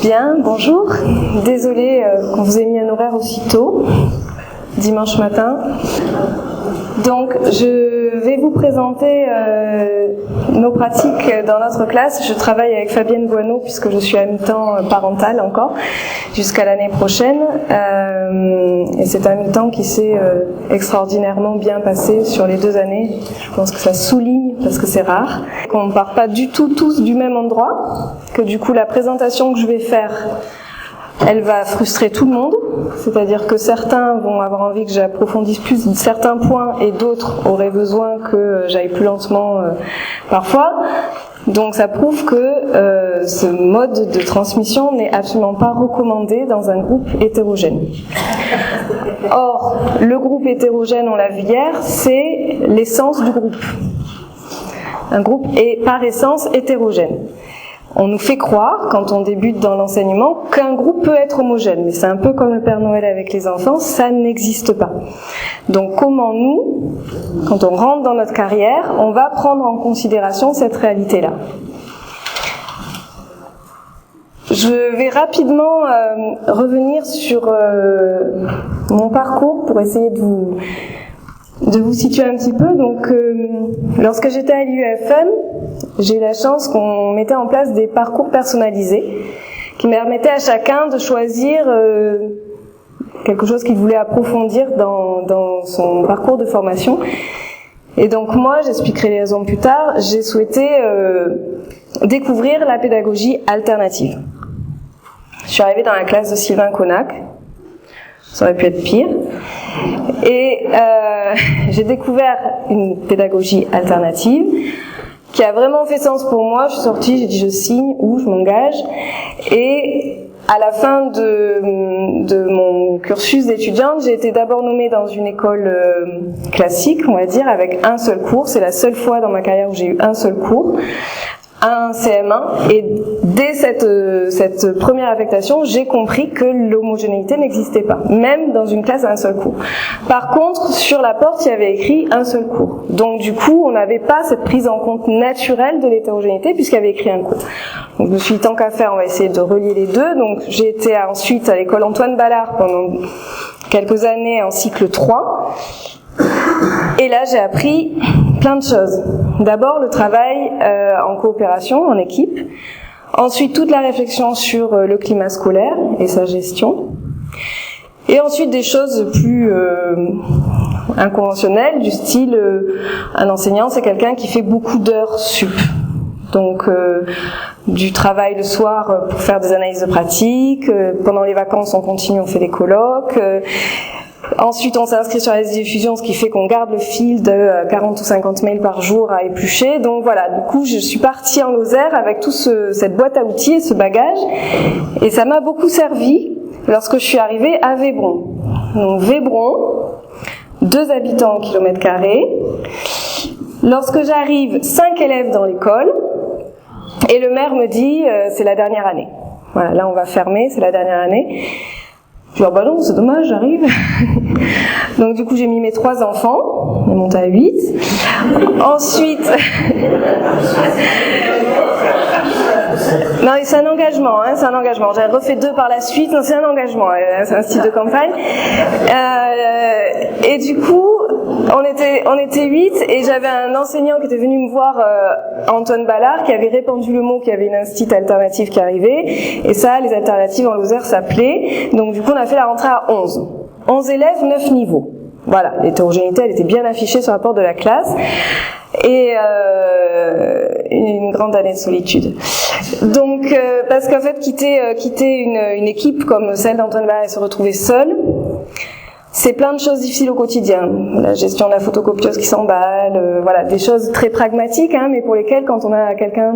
Bien, bonjour. Désolée qu'on vous ait mis un horaire aussi tôt, dimanche matin. Donc, je vais vous présenter nos pratiques dans notre classe. Je travaille avec Fabienne Boineau puisque je suis à mi-temps parentale encore jusqu'à l'année prochaine. Et c'est un mi-temps qui s'est extraordinairement bien passé sur les 2 années. Je pense que ça souligne, parce que c'est rare, qu'on ne part pas du tout tous du même endroit, que du coup la présentation que je vais faire, elle va frustrer tout le monde, c'est-à-dire que certains vont avoir envie que j'approfondisse plus certains points et d'autres auraient besoin que j'aille plus lentement parfois. Donc ça prouve que ce mode de transmission n'est absolument pas recommandé dans un groupe hétérogène. Or, le groupe hétérogène, on l'a vu hier, c'est l'essence du groupe. Un groupe est par essence hétérogène. On nous fait croire, quand on débute dans l'enseignement, qu'un groupe peut être homogène. Mais c'est un peu comme le Père Noël avec les enfants, ça n'existe pas. Donc comment nous, quand on rentre dans notre carrière, on va prendre en considération cette réalité-là? Je vais rapidement revenir sur mon parcours pour essayer de vous situer un petit peu. Donc, lorsque j'étais à l'IUFM, j'ai eu la chance qu'on mettait en place des parcours personnalisés qui permettaient à chacun de choisir quelque chose qu'il voulait approfondir dans son parcours de formation. Et donc moi, j'expliquerai les raisons plus tard, j'ai souhaité découvrir la pédagogie alternative. Je suis arrivée dans la classe de Sylvain Connac, ça aurait pu être pire. Et j'ai découvert une pédagogie alternative qui a vraiment fait sens pour moi. Je suis sortie, j'ai dit je signe ou je m'engage. Et à la fin de mon cursus d'étudiante, j'ai été d'abord nommée dans une école classique, on va dire, avec un seul cours. C'est la seule fois dans ma carrière où j'ai eu un seul cours, un CM1, et dès cette première affectation, j'ai compris que l'homogénéité n'existait pas, même dans une classe à un seul cours. Par contre, sur la porte, il y avait écrit un seul cours. Donc du coup, on n'avait pas cette prise en compte naturelle de l'hétérogénéité puisqu'il y avait écrit un cours. Donc je me suis dit, tant qu'à faire, on va essayer de relier les deux. Donc j'ai été ensuite à l'école Antoine Ballard pendant quelques années en cycle 3. Et là, j'ai appris plein de choses. D'abord, le travail en coopération, en équipe. Ensuite, toute la réflexion sur le climat scolaire et sa gestion. Et ensuite, des choses plus inconventionnelles, du style, un enseignant, c'est quelqu'un qui fait beaucoup d'heures sup. Donc, du travail le soir pour faire des analyses de pratique. Pendant les vacances, on continue, on fait des colloques. Ensuite, on s'inscrit sur la diffusion, ce qui fait qu'on garde le fil de 40 ou 50 mails par jour à éplucher. Donc voilà, du coup, je suis partie en Lozère avec toute cette boîte à outils et ce bagage. Et ça m'a beaucoup servi lorsque je suis arrivée à Vébron. Donc Vébron, 2 habitants au kilomètre carré. Lorsque j'arrive, 5 élèves dans l'école. Et le maire me dit, c'est la dernière année. Voilà, là on va fermer, c'est la dernière année. Je dis, oh bah non, c'est dommage, j'arrive. Donc du coup, j'ai mis mes 3 enfants, on est monté à 8. Ensuite, non, c'est un engagement, c'est un engagement. J'ai refait 2 par la suite, non, c'est un engagement, c'est un style de campagne. Et du coup, on était 8 et j'avais un enseignant qui était venu me voir, Antoine Ballard, qui avait répandu le mot qu'il y avait une institut alternative qui arrivait. Et ça, les alternatives en Lozère, ça plaît. Donc du coup, on a fait la rentrée à 11. 11 élèves, 9 niveaux. Voilà, l'hétérogénéité, elle était bien affichée sur la porte de la classe. Et une grande année de solitude. Donc, parce qu'en fait, quitter une équipe comme celle d'Antoine Ballard et se retrouver seul, c'est plein de choses difficiles au quotidien. La gestion de la photocopieuse qui s'emballe, voilà, des choses très pragmatiques, mais pour lesquelles, quand on a quelqu'un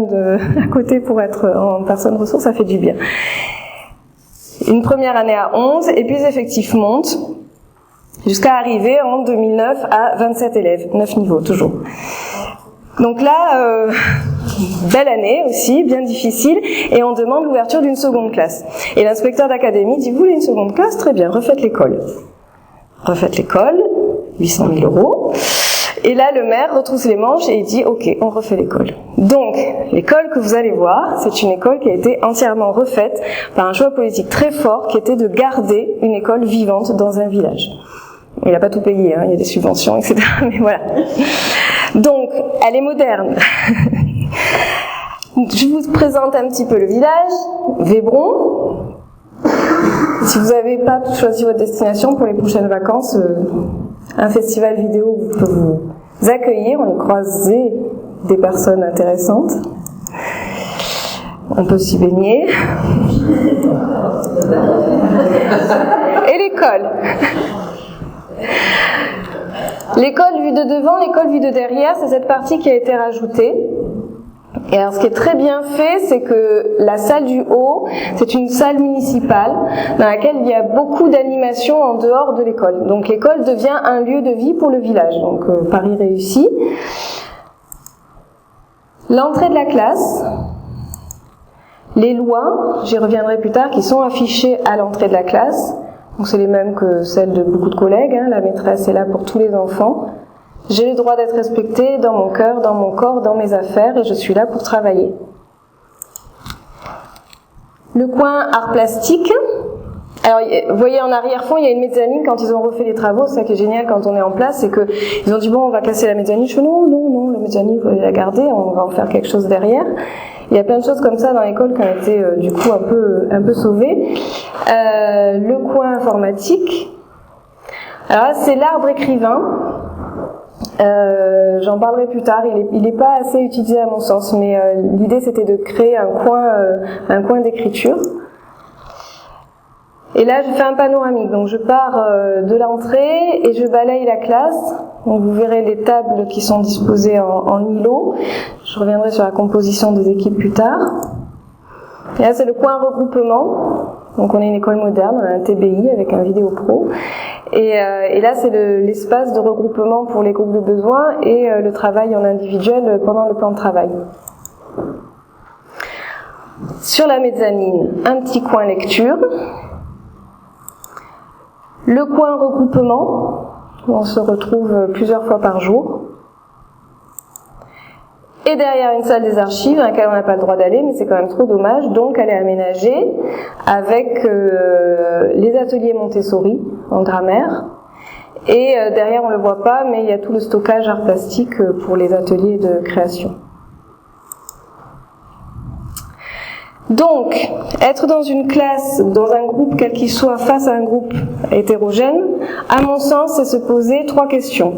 à côté pour être en personne ressource, ça fait du bien. Une première année à 11, et puis les effectifs montent, jusqu'à arriver en 2009 à 27 élèves, 9 niveaux toujours. Donc là, belle année aussi, bien difficile, et on demande l'ouverture d'une seconde classe. Et l'inspecteur d'académie dit, vous voulez une seconde classe? Très bien, refaites l'école. Refaites l'école, 800 000 €. Et là, le maire retrousse les manches et il dit « Ok, on refait l'école ». Donc, l'école que vous allez voir, c'est une école qui a été entièrement refaite par un choix politique très fort qui était de garder une école vivante dans un village. Il n'a pas tout payé, hein, il y a des subventions, etc. Mais voilà. Donc, elle est moderne. Je vous présente un petit peu le village, Vébron. Si vous n'avez pas choisi votre destination pour les prochaines vacances, un festival vidéo peut vous accueillir. On y croise des personnes intéressantes. On peut s'y baigner. Et l'école. L'école vue de devant, l'école vue de derrière, c'est cette partie qui a été rajoutée. Et alors, ce qui est très bien fait, c'est que la salle du haut, c'est une salle municipale dans laquelle il y a beaucoup d'animations en dehors de l'école. Donc, l'école devient un lieu de vie pour le village. Donc, Paris réussi. L'entrée de la classe, les lois, j'y reviendrai plus tard, qui sont affichées à l'entrée de la classe. Donc, c'est les mêmes que celles de beaucoup de collègues. Hein. La maîtresse est là pour tous les enfants. J'ai le droit d'être respectée dans mon cœur, dans mon corps, dans mes affaires, et je suis là pour travailler. Le coin art plastique. Alors, vous voyez en arrière-fond, il y a une mezzanine. Quand ils ont refait les travaux, c'est ça qui est génial quand on est en place, c'est que ils ont dit bon, on va casser la mezzanine. Je fais non, la mezzanine, vous allez la garder, on va en faire quelque chose derrière. Il y a plein de choses comme ça dans l'école qui ont été du coup un peu sauvées. Le coin informatique. Alors là, c'est l'arbre écrivain. J'en parlerai plus tard, il n'est pas assez utilisé à mon sens, mais l'idée c'était de créer un coin d'écriture. Et là je fais un panoramique, donc je pars de l'entrée et je balaye la classe. Donc vous verrez les tables qui sont disposées en îlots. Je reviendrai sur la composition des équipes plus tard. Et là c'est le coin regroupement. Donc on est une école moderne, on a un TBI avec un vidéo pro. Et là c'est l'espace de regroupement pour les groupes de besoins et le travail en individuel pendant le plan de travail. Sur la mezzanine, un petit coin lecture. Le coin regroupement, où on se retrouve plusieurs fois par jour. Et derrière une salle des archives dans laquelle on n'a pas le droit d'aller, mais c'est quand même trop dommage, donc elle est aménagée avec les ateliers Montessori en grammaire. Et derrière on ne le voit pas, mais il y a tout le stockage art plastique pour les ateliers de création. Donc, être dans une classe, dans un groupe quel qu'il soit, face à un groupe hétérogène, à mon sens, c'est se poser 3 questions.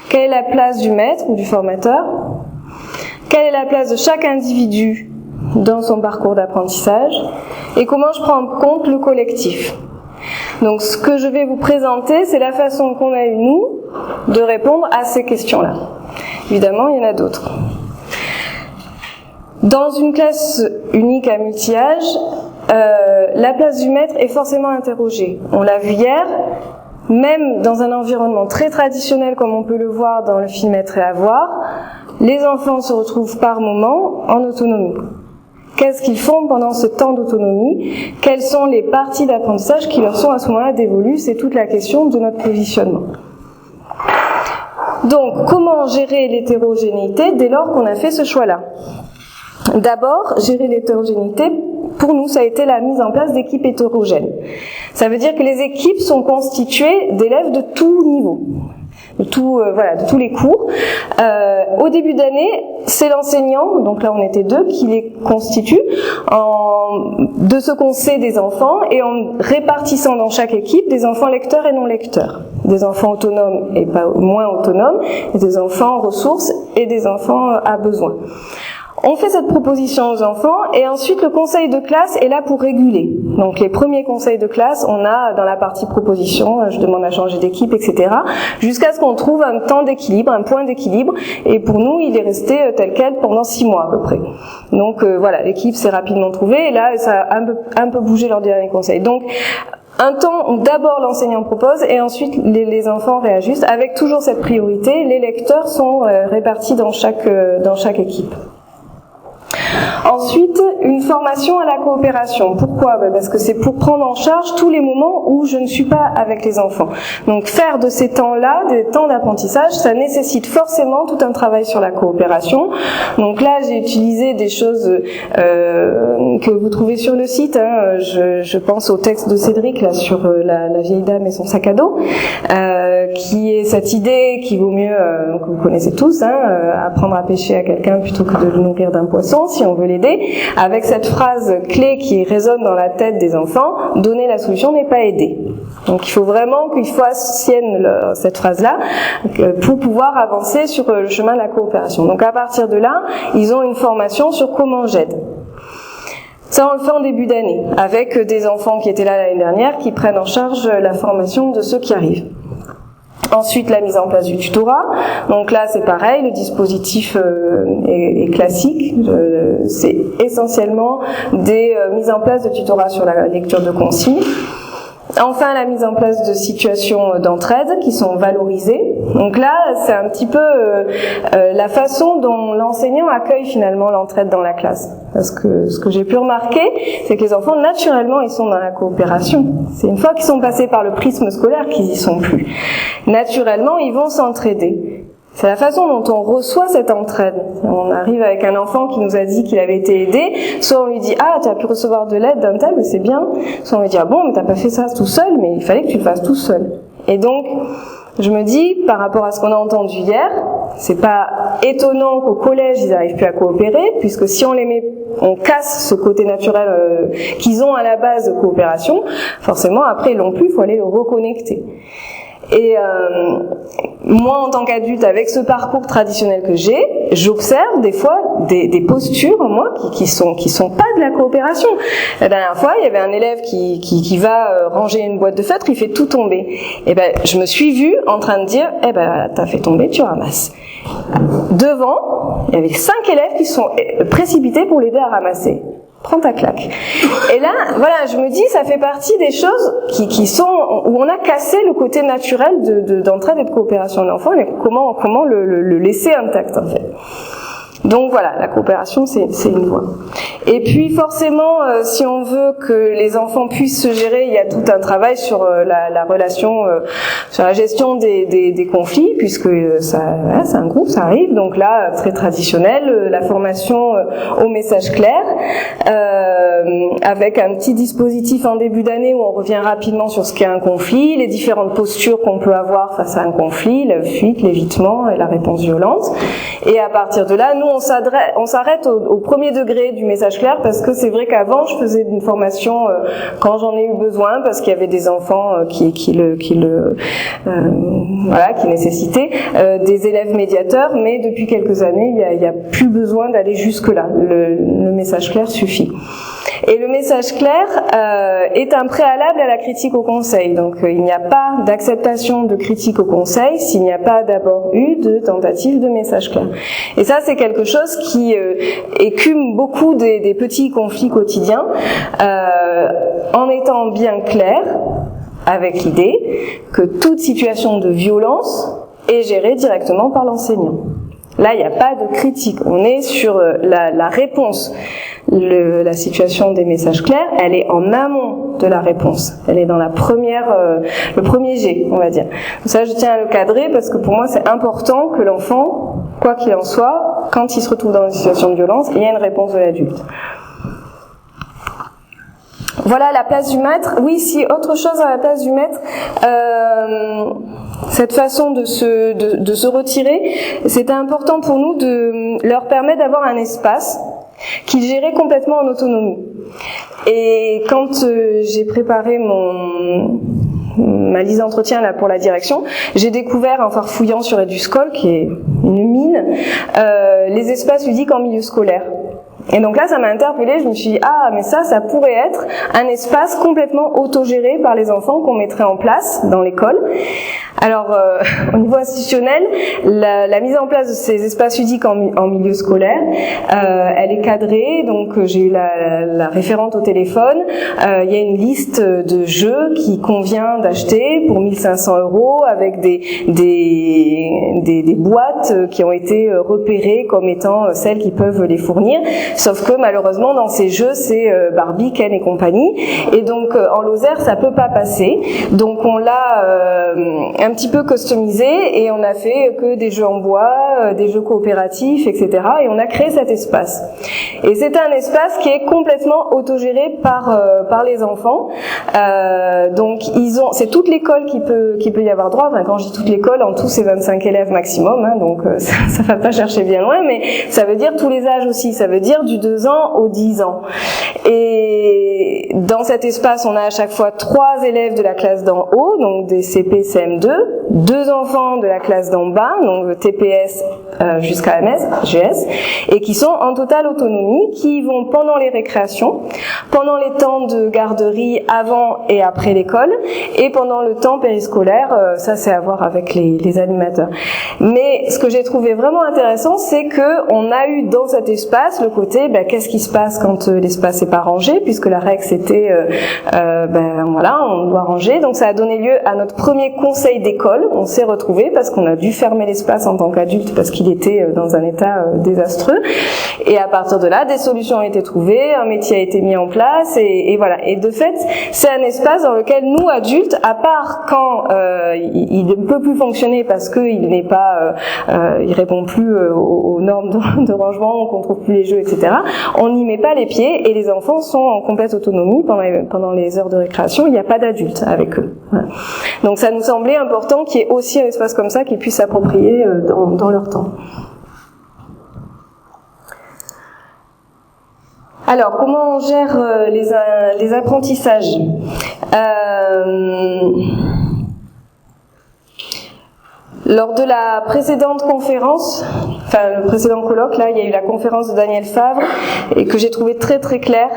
Quelle est la place du maître ou du formateur ? Quelle est la place de chaque individu dans son parcours d'apprentissage? Et comment je prends en compte le collectif? Donc, ce que je vais vous présenter, c'est la façon qu'on a eu, nous, de répondre à ces questions-là. Évidemment, il y en a d'autres. Dans une classe unique à multi-âge, la place du maître est forcément interrogée. On l'a vu hier, même dans un environnement très traditionnel comme on peut le voir dans le film Être et avoir, les enfants se retrouvent par moments en autonomie. Qu'est-ce qu'ils font pendant ce temps d'autonomie? Quelles sont les parties d'apprentissage qui leur sont à ce moment-là dévolues? C'est toute la question de notre positionnement. Donc, comment gérer l'hétérogénéité dès lors qu'on a fait ce choix-là? D'abord, gérer l'hétérogénéité, pour nous, ça a été la mise en place d'équipes hétérogènes. Ça veut dire que les équipes sont constituées d'élèves de tout niveau, de tous les cours. Au début d'année, c'est l'enseignant, donc là on était 2, qui les constitue de ce qu'on sait des enfants et en répartissant dans chaque équipe des enfants lecteurs et non lecteurs, des enfants autonomes et pas moins autonomes, et des enfants ressources et des enfants à besoin. On fait cette proposition aux enfants et ensuite le conseil de classe est là pour réguler. Donc les premiers conseils de classe, on a dans la partie proposition, je demande à changer d'équipe, etc. jusqu'à ce qu'on trouve un temps d'équilibre, un point d'équilibre. Et pour nous, il est resté tel quel pendant 6 mois à peu près. Donc voilà, l'équipe s'est rapidement trouvée et là, ça a un peu bougé lors du dernier conseil. Donc un temps où d'abord l'enseignant propose et ensuite les enfants réajustent avec toujours cette priorité. Les lecteurs sont répartis dans chaque équipe. Ensuite, une formation à la coopération. Pourquoi ? Parce que c'est pour prendre en charge tous les moments où je ne suis pas avec les enfants. Donc faire de ces temps-là, des temps d'apprentissage, ça nécessite forcément tout un travail sur la coopération. Donc là, j'ai utilisé des choses que vous trouvez sur le site. Je pense au texte de Cédric là sur la vieille dame et son sac à dos, qui est cette idée qu'il vaut mieux, que vous connaissez tous, apprendre à pêcher à quelqu'un plutôt que de le nourrir d'un poisson si on veut l'aider, avec cette phrase clé qui résonne dans la tête des enfants: donner la solution n'est pas aider. Donc il faut vraiment qu'ils fassent sienne cette phrase-là pour pouvoir avancer sur le chemin de la coopération. Donc à partir de là, ils ont une formation sur comment j'aide. Ça, on le fait en début d'année, avec des enfants qui étaient là l'année dernière, qui prennent en charge la formation de ceux qui arrivent. Ensuite, la mise en place du tutorat. Donc là, c'est pareil, le dispositif est classique. C'est essentiellement des mises en place de tutorat sur la lecture de consignes. Enfin, la mise en place de situations d'entraide qui sont valorisées. Donc là, c'est un petit peu la façon dont l'enseignant accueille finalement l'entraide dans la classe. Parce que ce que j'ai pu remarquer, c'est que les enfants, naturellement, ils sont dans la coopération. C'est une fois qu'ils sont passés par le prisme scolaire qu'ils y sont plus. Naturellement, ils vont s'entraider. C'est la façon dont on reçoit cette entraide. On arrive avec un enfant qui nous a dit qu'il avait été aidé, soit on lui dit « Ah, tu as pu recevoir de l'aide d'un tel, mais c'est bien », soit on lui dit « Ah bon, mais t'as pas fait ça tout seul, mais il fallait que tu le fasses tout seul ». Et donc, je me dis, par rapport à ce qu'on a entendu hier, c'est pas étonnant qu'au collège, ils n'arrivent plus à coopérer, puisque si on les met, on casse ce côté naturel qu'ils ont à la base de coopération, forcément, après, ils l'ont plus, il faut aller le reconnecter. Et moi, en tant qu'adulte, avec ce parcours traditionnel que j'ai, j'observe des fois des postures en moi qui sont pas de la coopération. La dernière fois, il y avait un élève qui va ranger une boîte de feutres, il fait tout tomber. Et je me suis vue en train de dire t'as fait tomber, tu ramasses. Devant, il y avait 5 élèves qui sont précipités pour l'aider à ramasser. Prends ta claque. Et là, voilà, je me dis, ça fait partie des choses qui sont où on a cassé le côté naturel d'entraide et de coopération de l'enfant, et comment le laisser intact en fait. Donc voilà, la coopération, c'est une voie. Et puis forcément, si on veut que les enfants puissent se gérer, il y a tout un travail sur la relation, sur la gestion des conflits, puisque c'est un groupe, ça arrive. Donc là, très traditionnel, la formation au message clair, avec un petit dispositif en début d'année où on revient rapidement sur ce qu'est un conflit, les différentes postures qu'on peut avoir face à un conflit, la fuite, l'évitement et la réponse violente. Et à partir de là, nous, on s'arrête au premier degré du message clair, parce que c'est vrai qu'avant je faisais une formation quand j'en ai eu besoin, parce qu'il y avait des enfants qui nécessitaient des élèves médiateurs, mais depuis quelques années il y a plus besoin d'aller jusque là. Le message clair suffit. Et le message clair est un préalable à la critique au conseil. Donc il n'y a pas d'acceptation de critique au conseil s'il n'y a pas d'abord eu de tentative de message clair. Et ça, c'est quelque chose qui écume beaucoup des petits conflits quotidiens, en étant bien clair avec l'idée que toute situation de violence est gérée directement par l'enseignant. Là, il n'y a pas de critique. On est sur la réponse. La situation des messages clairs, elle est en amont de la réponse. Elle est dans le premier jet, on va dire. Donc ça, je tiens à le cadrer parce que pour moi, c'est important que l'enfant, quoi qu'il en soit, quand il se retrouve dans une situation de violence, il y a une réponse de l'adulte. Voilà la place du maître. Oui, si autre chose à la place du maître, cette façon de se retirer, c'était important pour nous de leur permettre d'avoir un espace qu'ils géraient complètement en autonomie. Et quand j'ai préparé ma liste d'entretien là pour la direction, j'ai découvert en farfouillant sur EduScol, qui est une mine, les espaces ludiques en milieu scolaire. Et donc là, ça m'a interpellée, je me suis dit, mais ça pourrait être un espace complètement autogéré par les enfants qu'on mettrait en place dans l'école, Alors, au niveau institutionnel, la mise en place de ces espaces ludiques en milieu scolaire, elle est cadrée. Donc, j'ai eu la référente au téléphone. Il y a une liste de jeux qui convient d'acheter pour 1 500 € avec des boîtes qui ont été repérées comme étant celles qui peuvent les fournir. Sauf que malheureusement, dans ces jeux, c'est Barbie, Ken et compagnie. Et donc, en Lozère, ça peut pas passer. Donc, on l'a un petit peu customisé et on a fait que des jeux en bois, des jeux coopératifs, etc. Et on a créé cet espace. Et c'est un espace qui est complètement autogéré par les enfants. Donc c'est toute l'école qui peut y avoir droit. Enfin, quand je dis toute l'école, en tout c'est 25 élèves maximum, hein, donc ça va pas chercher bien loin, mais ça veut dire tous les âges aussi. Ça veut dire du 2 ans au 10 ans. Et dans cet espace, on a à chaque fois 3 élèves de la classe d'en haut, donc des CP, CM2, 2 enfants de la classe d'en bas, donc TPS jusqu'à MS, GS, et qui sont en totale autonomie, qui vont pendant les récréations, pendant les temps de garderie avant et après l'école, et pendant le temps périscolaire, ça c'est à voir avec les animateurs. Mais ce que j'ai trouvé vraiment intéressant, c'est que on a eu dans cet espace le côté, qu'est-ce qui se passe quand l'espace n'est pas rangé, puisque la règle c'était, voilà, on doit ranger. Donc ça a donné lieu à notre premier conseil d'école. On s'est retrouvés parce qu'on a dû fermer l'espace en tant qu'adulte parce qu'il était dans un état désastreux. Et à partir de là, des solutions ont été trouvées, un métier a été mis en place, et voilà. Et de fait, c'est un espace dans lequel nous adultes, à part quand il ne peut plus fonctionner parce qu'il n'est pas, il répond plus aux normes de rangement, on contrôle plus les jeux, etc. On n'y met pas les pieds et les enfants sont en complète autonomie pendant les heures de récréation. Il n'y a pas d'adultes avec eux. Voilà. Donc ça nous semblait important qu'il y ait aussi un espace comme ça qu'ils puissent s'approprier dans leur temps. Alors, comment on gère les apprentissages ? Lors de la précédente conférence, enfin le précédent colloque, là, il y a eu la conférence de Daniel Favre et que j'ai trouvé très très claire.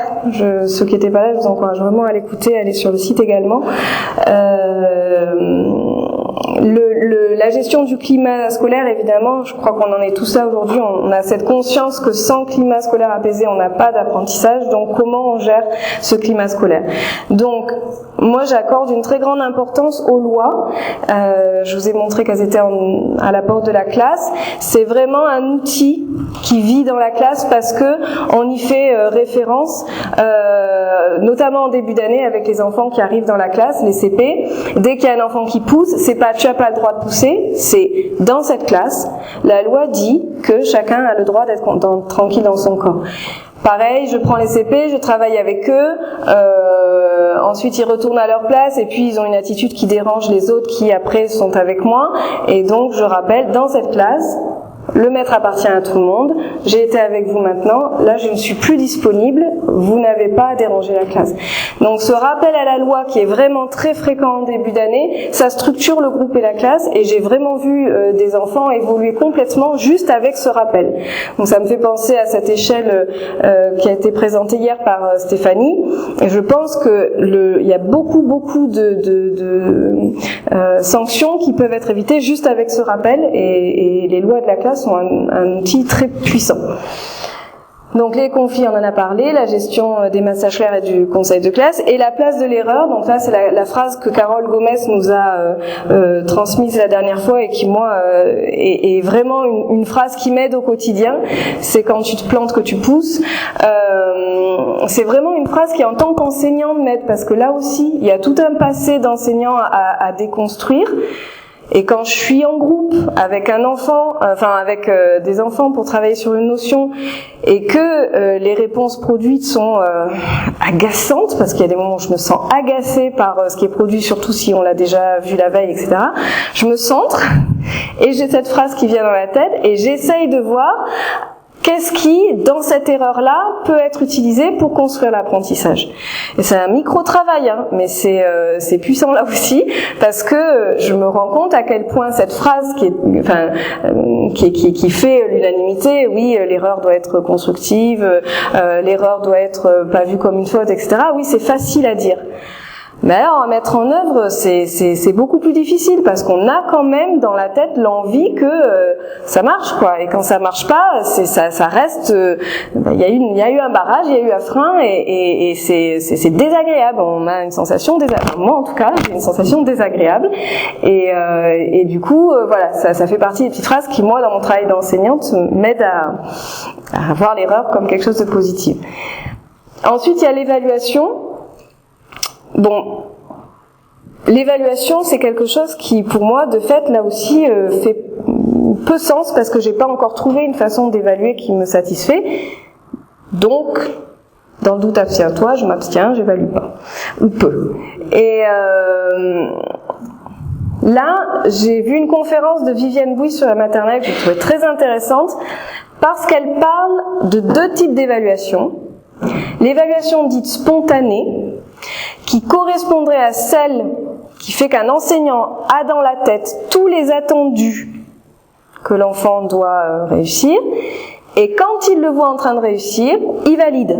Ceux qui n'étaient pas là, je vous encourage vraiment à l'écouter, à aller sur le site également. La gestion du climat scolaire, évidemment, je crois qu'on en est tous là aujourd'hui, on a cette conscience que sans climat scolaire apaisé, on n'a pas d'apprentissage, donc comment on gère ce climat scolaire ? Donc, moi j'accorde une très grande importance aux lois, je vous ai montré qu'elles étaient à la porte de la classe, c'est vraiment un outil qui vit dans la classe parce que on y fait référence, notamment en début d'année avec les enfants qui arrivent dans la classe, les CP, dès qu'il y a un enfant qui pousse, c'est pas tu n'as pas le droit de pousser, c'est dans cette classe, la loi dit que chacun a le droit d'être tranquille dans son corps. Pareil, je prends les CP, je travaille avec eux, ensuite ils retournent à leur place et puis ils ont une attitude qui dérange les autres qui après sont avec moi, et donc je rappelle, dans cette classe, le maître appartient à tout le monde, j'ai été avec vous maintenant, là je ne suis plus disponible, vous n'avez pas à déranger la classe. Donc ce rappel à la loi qui est vraiment très fréquent en début d'année, ça structure le groupe et la classe, et j'ai vraiment vu des enfants évoluer complètement juste avec ce rappel. Donc ça me fait penser à cette échelle qui a été présentée hier par Stéphanie, et je pense que il y a beaucoup de sanctions qui peuvent être évitées juste avec ce rappel, et les lois de la classe sont un outil très puissant. Donc les conflits, on en a parlé, la gestion des massages clairs et du conseil de classe, et la place de l'erreur. Donc là, c'est la phrase que Carole Gomez nous a transmise la dernière fois et qui, moi, est vraiment une phrase qui m'aide au quotidien. C'est quand tu te plantes que tu pousses. C'est vraiment une phrase qui, en tant qu'enseignant, m'aide, parce que là aussi, il y a tout un passé d'enseignant à déconstruire. Et quand je suis en groupe avec un enfant, avec des enfants pour travailler sur une notion, et que les réponses produites sont agaçantes, parce qu'il y a des moments où je me sens agacée par ce qui est produit, surtout si on l'a déjà vu la veille, etc. Je me centre, et j'ai cette phrase qui vient dans la tête, et j'essaye de voir qu'est-ce qui, dans cette erreur-là, peut être utilisé pour construire l'apprentissage. Et c'est un micro-travail, hein, mais c'est puissant là aussi, parce que je me rends compte à quel point cette phrase qui fait l'unanimité, oui, l'erreur doit être constructive, l'erreur doit être pas vue comme une faute, etc. Oui, c'est facile à dire. Mais alors, à mettre en œuvre, c'est beaucoup plus difficile parce qu'on a quand même dans la tête l'envie que ça marche, quoi. Et quand ça marche pas, ça reste. Il y a eu un barrage, il y a eu un frein, et c'est désagréable. On a une sensation désagréable. Moi, en tout cas, j'ai une sensation désagréable. Et du coup, voilà, ça fait partie des petites phrases qui, moi, dans mon travail d'enseignante, m'aident à voir l'erreur comme quelque chose de positif. Ensuite, il y a l'évaluation. Bon, l'évaluation, c'est quelque chose qui, pour moi, de fait, là aussi, fait peu sens parce que j'ai pas encore trouvé une façon d'évaluer qui me satisfait. Donc, dans le doute, abstiens-toi, je m'abstiens, j'évalue pas. Ou peu. Et là, j'ai vu une conférence de Viviane Bouy sur la maternelle que j'ai trouvée très intéressante parce qu'elle parle de deux types d'évaluation. L'évaluation dite spontanée, qui correspondrait à celle qui fait qu'un enseignant a dans la tête tous les attendus que l'enfant doit réussir, et quand il le voit en train de réussir, il valide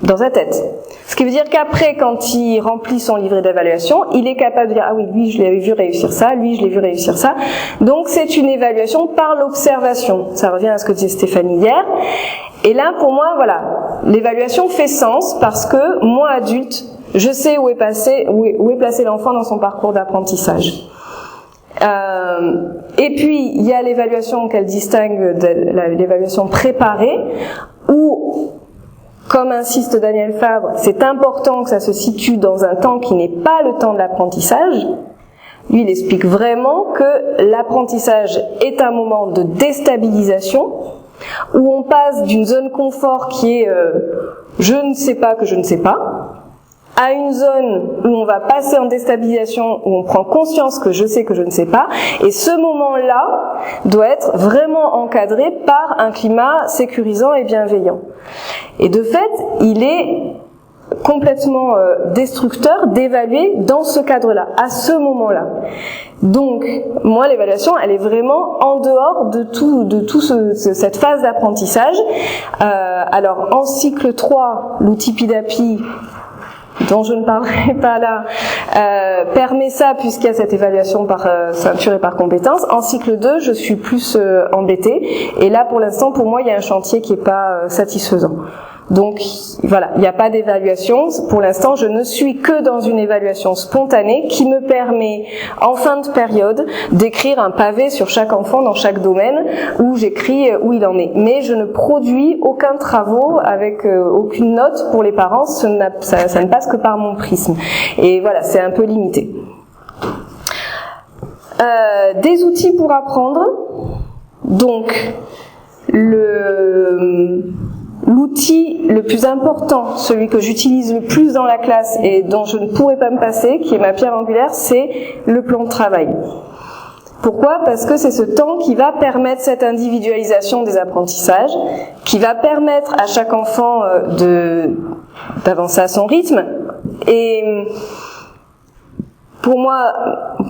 dans sa tête. Ce qui veut dire qu'après, quand il remplit son livret d'évaluation, il est capable de dire « Ah oui, lui, je l'ai vu réussir ça, lui, je l'ai vu réussir ça ». Donc, c'est une évaluation par l'observation. Ça revient à ce que disait Stéphanie hier. Et là, pour moi, voilà, l'évaluation fait sens parce que, moi, adulte, je sais où est placé l'enfant dans son parcours d'apprentissage. Et puis, il y a l'évaluation qu'elle distingue de l'évaluation préparée, où, comme insiste Daniel Fabre, c'est important que ça se situe dans un temps qui n'est pas le temps de l'apprentissage. Lui, il explique vraiment que l'apprentissage est un moment de déstabilisation, où on passe d'une zone confort qui est je ne sais pas que je ne sais pas, à une zone où on va passer en déstabilisation, où on prend conscience que je sais que je ne sais pas, et ce moment-là doit être vraiment encadré par un climat sécurisant et bienveillant. Et de fait, il est complètement destructeur d'évaluer dans ce cadre-là, à ce moment-là. Donc, moi, l'évaluation, elle est vraiment en dehors de tout cette phase d'apprentissage. Alors, en cycle 3, l'outil PIDAPI, dont je ne parlerai pas là, permet ça puisqu'il y a cette évaluation par ceinture et par compétence. En cycle 2, je suis plus embêtée. Et là, pour l'instant, pour moi, il y a un chantier qui n'est pas satisfaisant. Donc voilà, il n'y a pas d'évaluation. Pour l'instant, je ne suis que dans une évaluation spontanée qui me permet, en fin de période, d'écrire un pavé sur chaque enfant dans chaque domaine où j'écris où il en est. Mais je ne produis aucun travaux avec aucune note pour les parents. Ça ne passe que par mon prisme. Et voilà, c'est un peu limité. Des outils pour apprendre. Donc, l'outil le plus important, celui que j'utilise le plus dans la classe et dont je ne pourrais pas me passer, qui est ma pierre angulaire, c'est le plan de travail. Pourquoi ? Parce que c'est ce temps qui va permettre cette individualisation des apprentissages, qui va permettre à chaque enfant d'avancer à son rythme. Et pour moi,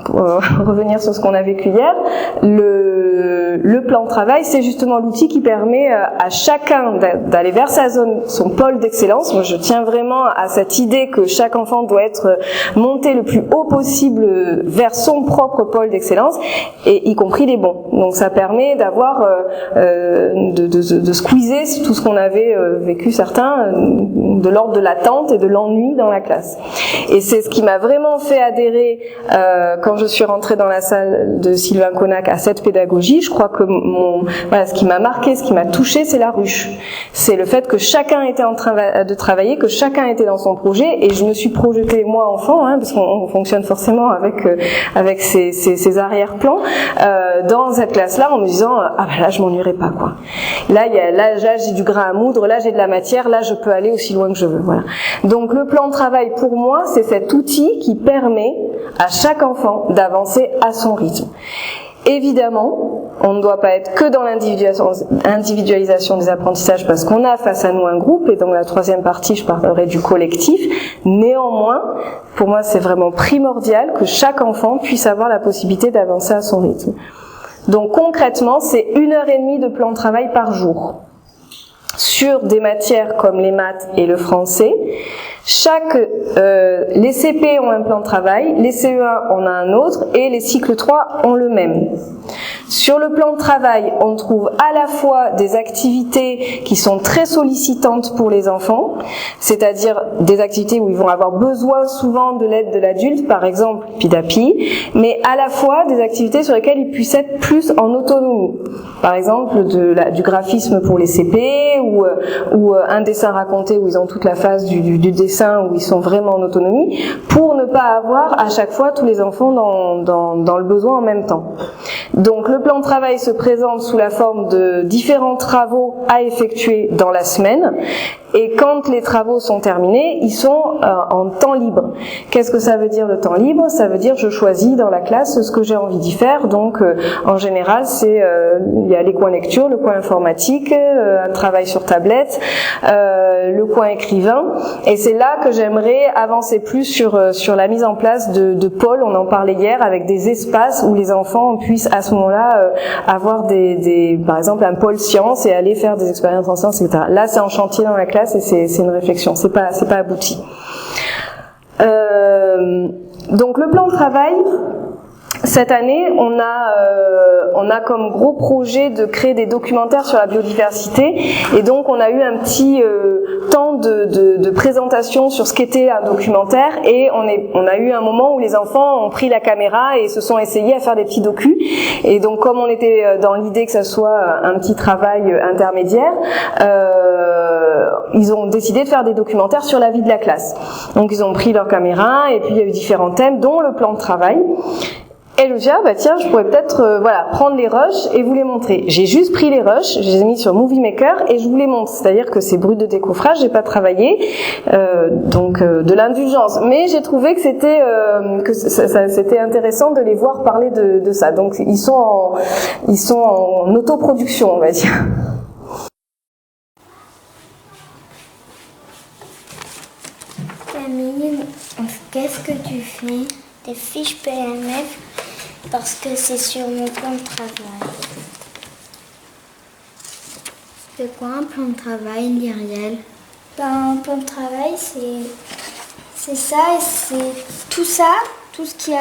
pour revenir sur ce qu'on a vécu hier, le plan de travail, c'est justement l'outil qui permet à chacun d'aller vers son pôle d'excellence. Moi, je tiens vraiment à cette idée que chaque enfant doit être monté le plus haut possible vers son propre pôle d'excellence, et y compris les bons. Donc, ça permet d'avoir de squeezer tout ce qu'on avait vécu certains, de l'ordre de l'attente et de l'ennui dans la classe. Et c'est ce qui m'a vraiment fait adhérer quand je suis rentrée dans la salle de Sylvain Connac à cette pédagogie. Je crois que ce qui m'a marqué, ce qui m'a touchée, c'est la ruche. C'est le fait que chacun était en train de travailler, que chacun était dans son projet, et je me suis projetée, moi enfant, parce qu'on fonctionne forcément avec ces arrière-plans, dans cette classe-là, en me disant là je m'ennuierai pas, quoi. Là j'ai du grain à moudre, là j'ai de la matière, là je peux aller aussi loin que je veux. Voilà. Donc le plan de travail pour moi, c'est cet outil qui permet à chaque enfant d'avancer à son rythme. Évidemment, on ne doit pas être que dans l'individualisation des apprentissages parce qu'on a face à nous un groupe, et dans la troisième partie, je parlerai du collectif. Néanmoins, pour moi, c'est vraiment primordial que chaque enfant puisse avoir la possibilité d'avancer à son rythme. Donc concrètement, c'est 1h30 de plan de travail par jour sur des matières comme les maths et le français, Les CP ont un plan de travail, les CE1 en a un autre et les cycles 3 ont le même. Sur le plan de travail, on trouve à la fois des activités qui sont très sollicitantes pour les enfants, c'est-à-dire des activités où ils vont avoir besoin souvent de l'aide de l'adulte, par exemple Pidapi, mais à la fois des activités sur lesquelles ils puissent être plus en autonomie. Par exemple du graphisme pour les CP ou un dessin raconté où ils ont toute la phase du dessin où ils sont vraiment en autonomie, pour ne pas avoir à chaque fois tous les enfants dans le besoin en même temps. Donc le plan de travail se présente sous la forme de différents travaux à effectuer dans la semaine. Et quand les travaux sont terminés, ils sont en temps libre. Qu'est-ce que ça veut dire le temps libre? Ça veut dire je choisis dans la classe ce que j'ai envie d'y faire. Donc en général, il y a les coins lecture, le coin informatique, un travail sur tablette, le coin écrivain. Et c'est là que j'aimerais avancer plus sur la mise en place de pôles. On en parlait hier, avec des espaces où les enfants puissent à ce moment-là avoir par exemple un pôle sciences et aller faire des expériences en sciences, etc. Là, c'est en chantier dans la classe. Et c'est une réflexion, c'est pas abouti. Donc le plan de travail, cette année, on a comme gros projet de créer des documentaires sur la biodiversité, et donc on a eu un petit temps de présentation sur ce qu'était un documentaire, et on a eu un moment où les enfants ont pris la caméra et se sont essayés à faire des petits docus. Et donc comme on était dans l'idée que ça soit un petit travail intermédiaire, ils ont décidé de faire des documentaires sur la vie de la classe. Donc ils ont pris leur caméra et puis il y a eu différents thèmes, dont le plan de travail. Et je me suis dit, tiens, je pourrais peut-être prendre les rushs et vous les montrer. J'ai juste pris les rushs, je les ai mis sur Movie Maker et je vous les montre. C'est-à-dire que c'est brut de décoffrage, j'ai pas travaillé, donc de l'indulgence. Mais j'ai trouvé que c'était intéressant de les voir parler de ça. Donc ils sont en autoproduction, on va dire. Camille, qu'est-ce que tu fais? Des fiches PMF parce que c'est sur mon plan de travail. C'est quoi un plan de travail, Myriel? Un plan de travail, c'est ça, et c'est tout ça, tout ce qu'il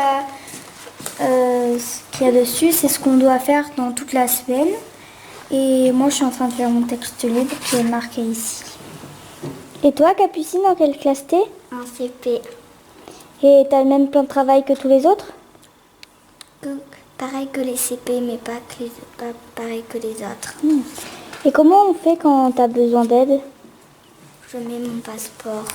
y a dessus, c'est ce qu'on doit faire dans toute la semaine. Et moi, je suis en train de faire mon texte libre qui est marqué ici. Et toi, Capucine, dans quelle classe t'es? En CP. Et t'as le même plan de travail que tous les autres? Pareil que les CP, mais pas pareil que les autres. Et comment on fait quand t'as besoin d'aide? Je mets mon passeport.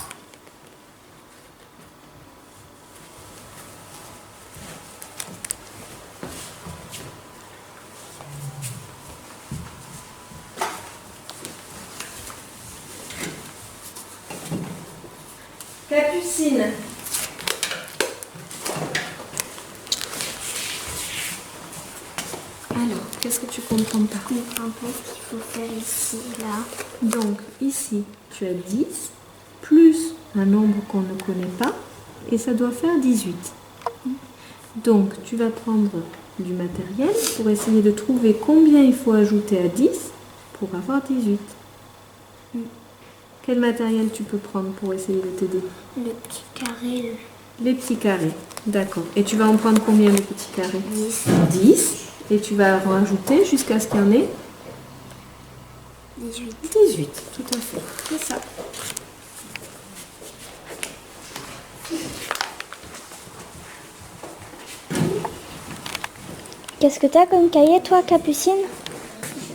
Capucine. Alors, qu'est-ce que tu comprends pas? Je comprends pas ce qu'il faut faire ici, là. Donc, ici, tu as 10, plus un nombre qu'on ne connaît pas, et ça doit faire 18. Donc, tu vas prendre du matériel pour essayer de trouver combien il faut ajouter à 10 pour avoir 18. Quel matériel tu peux prendre pour essayer de t'aider? Le petit carré. Les petits carrés, d'accord. Et tu vas en prendre combien de petits carrés? 10. 10. Et tu vas rajouter jusqu'à ce qu'il y en ait 18. 18, tout à fait. C'est ça. Qu'est-ce que t'as comme cahier, toi, Capucine?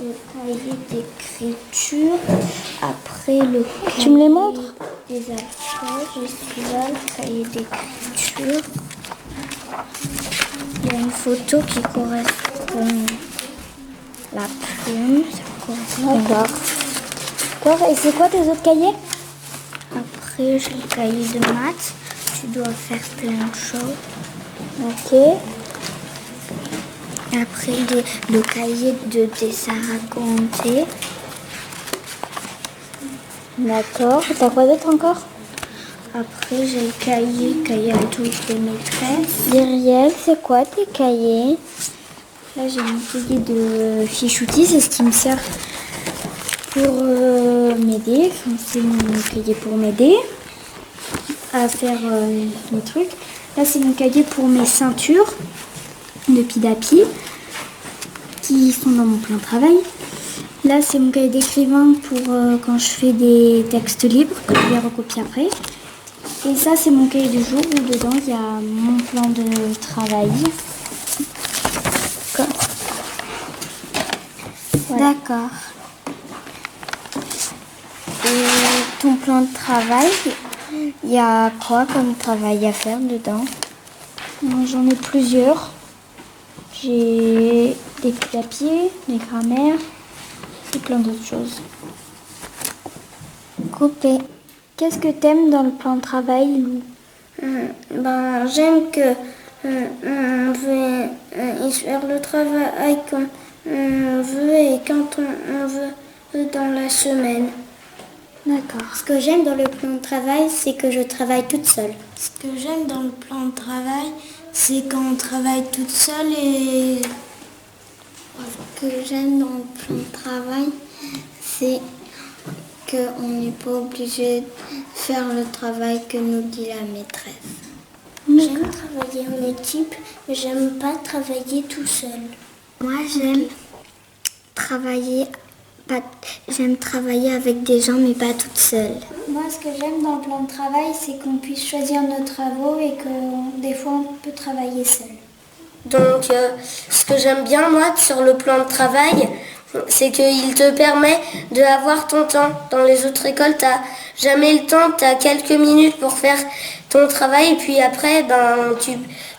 Le cahier d'écriture. Après, le cahier... Tu me les montres? Des affaires. Je suis là, le cahier d'écriture. Il y a une photo qui correspond. La plume, ça correspond. D'accord. Et c'est quoi tes autres cahiers? Après, j'ai le cahier de maths. Tu dois faire plein de choses. Ok. Après, le cahier de dessin raconté. D'accord. T'as quoi d'autre encore? Après, j'ai le cahier à toutes les maîtresses. Myriel, c'est quoi tes cahiers? Là, j'ai mon cahier de fichoutis, c'est ce qui me sert pour m'aider. Enfin, c'est mon cahier pour m'aider. à faire mes trucs. Là, c'est mon cahier pour mes ceintures de Pidapi qui sont dans mon plan de travail. Là, c'est mon cahier d'écrivain pour quand je fais des textes libres que je vais recopier après. Et ça, c'est mon cahier du jour où dedans, il y a mon plan de travail. Voilà. D'accord. Et ton plan de travail, il y a quoi comme travail à faire dedans? J'en ai plusieurs. J'ai des papiers, des grammaires et plein d'autres choses. Coupé. Qu'est-ce que t'aimes dans le plan de travail, Lou? J'aime que on veut faire le travail qu'on veut et quand on veut dans la semaine. D'accord. Ce que j'aime dans le plan de travail, c'est que je travaille toute seule. Ce que j'aime dans le plan de travail, c'est quand on travaille toute seule et... Ce que j'aime dans le plan de travail, c'est qu'on n'est pas obligé de faire le travail que nous dit la maîtresse. J'aime travailler en équipe, mais j'aime pas travailler tout seul. Moi, j'aime travailler avec des gens, mais pas toute seule. Moi, ce que j'aime dans le plan de travail, c'est qu'on puisse choisir nos travaux et que des fois, on peut travailler seul. Donc, ce que j'aime bien, moi, sur le plan de travail, c'est qu'il te permet d'avoir ton temps. Dans les autres écoles, t'as jamais le temps, t'as quelques minutes pour faire ton travail et puis après, tu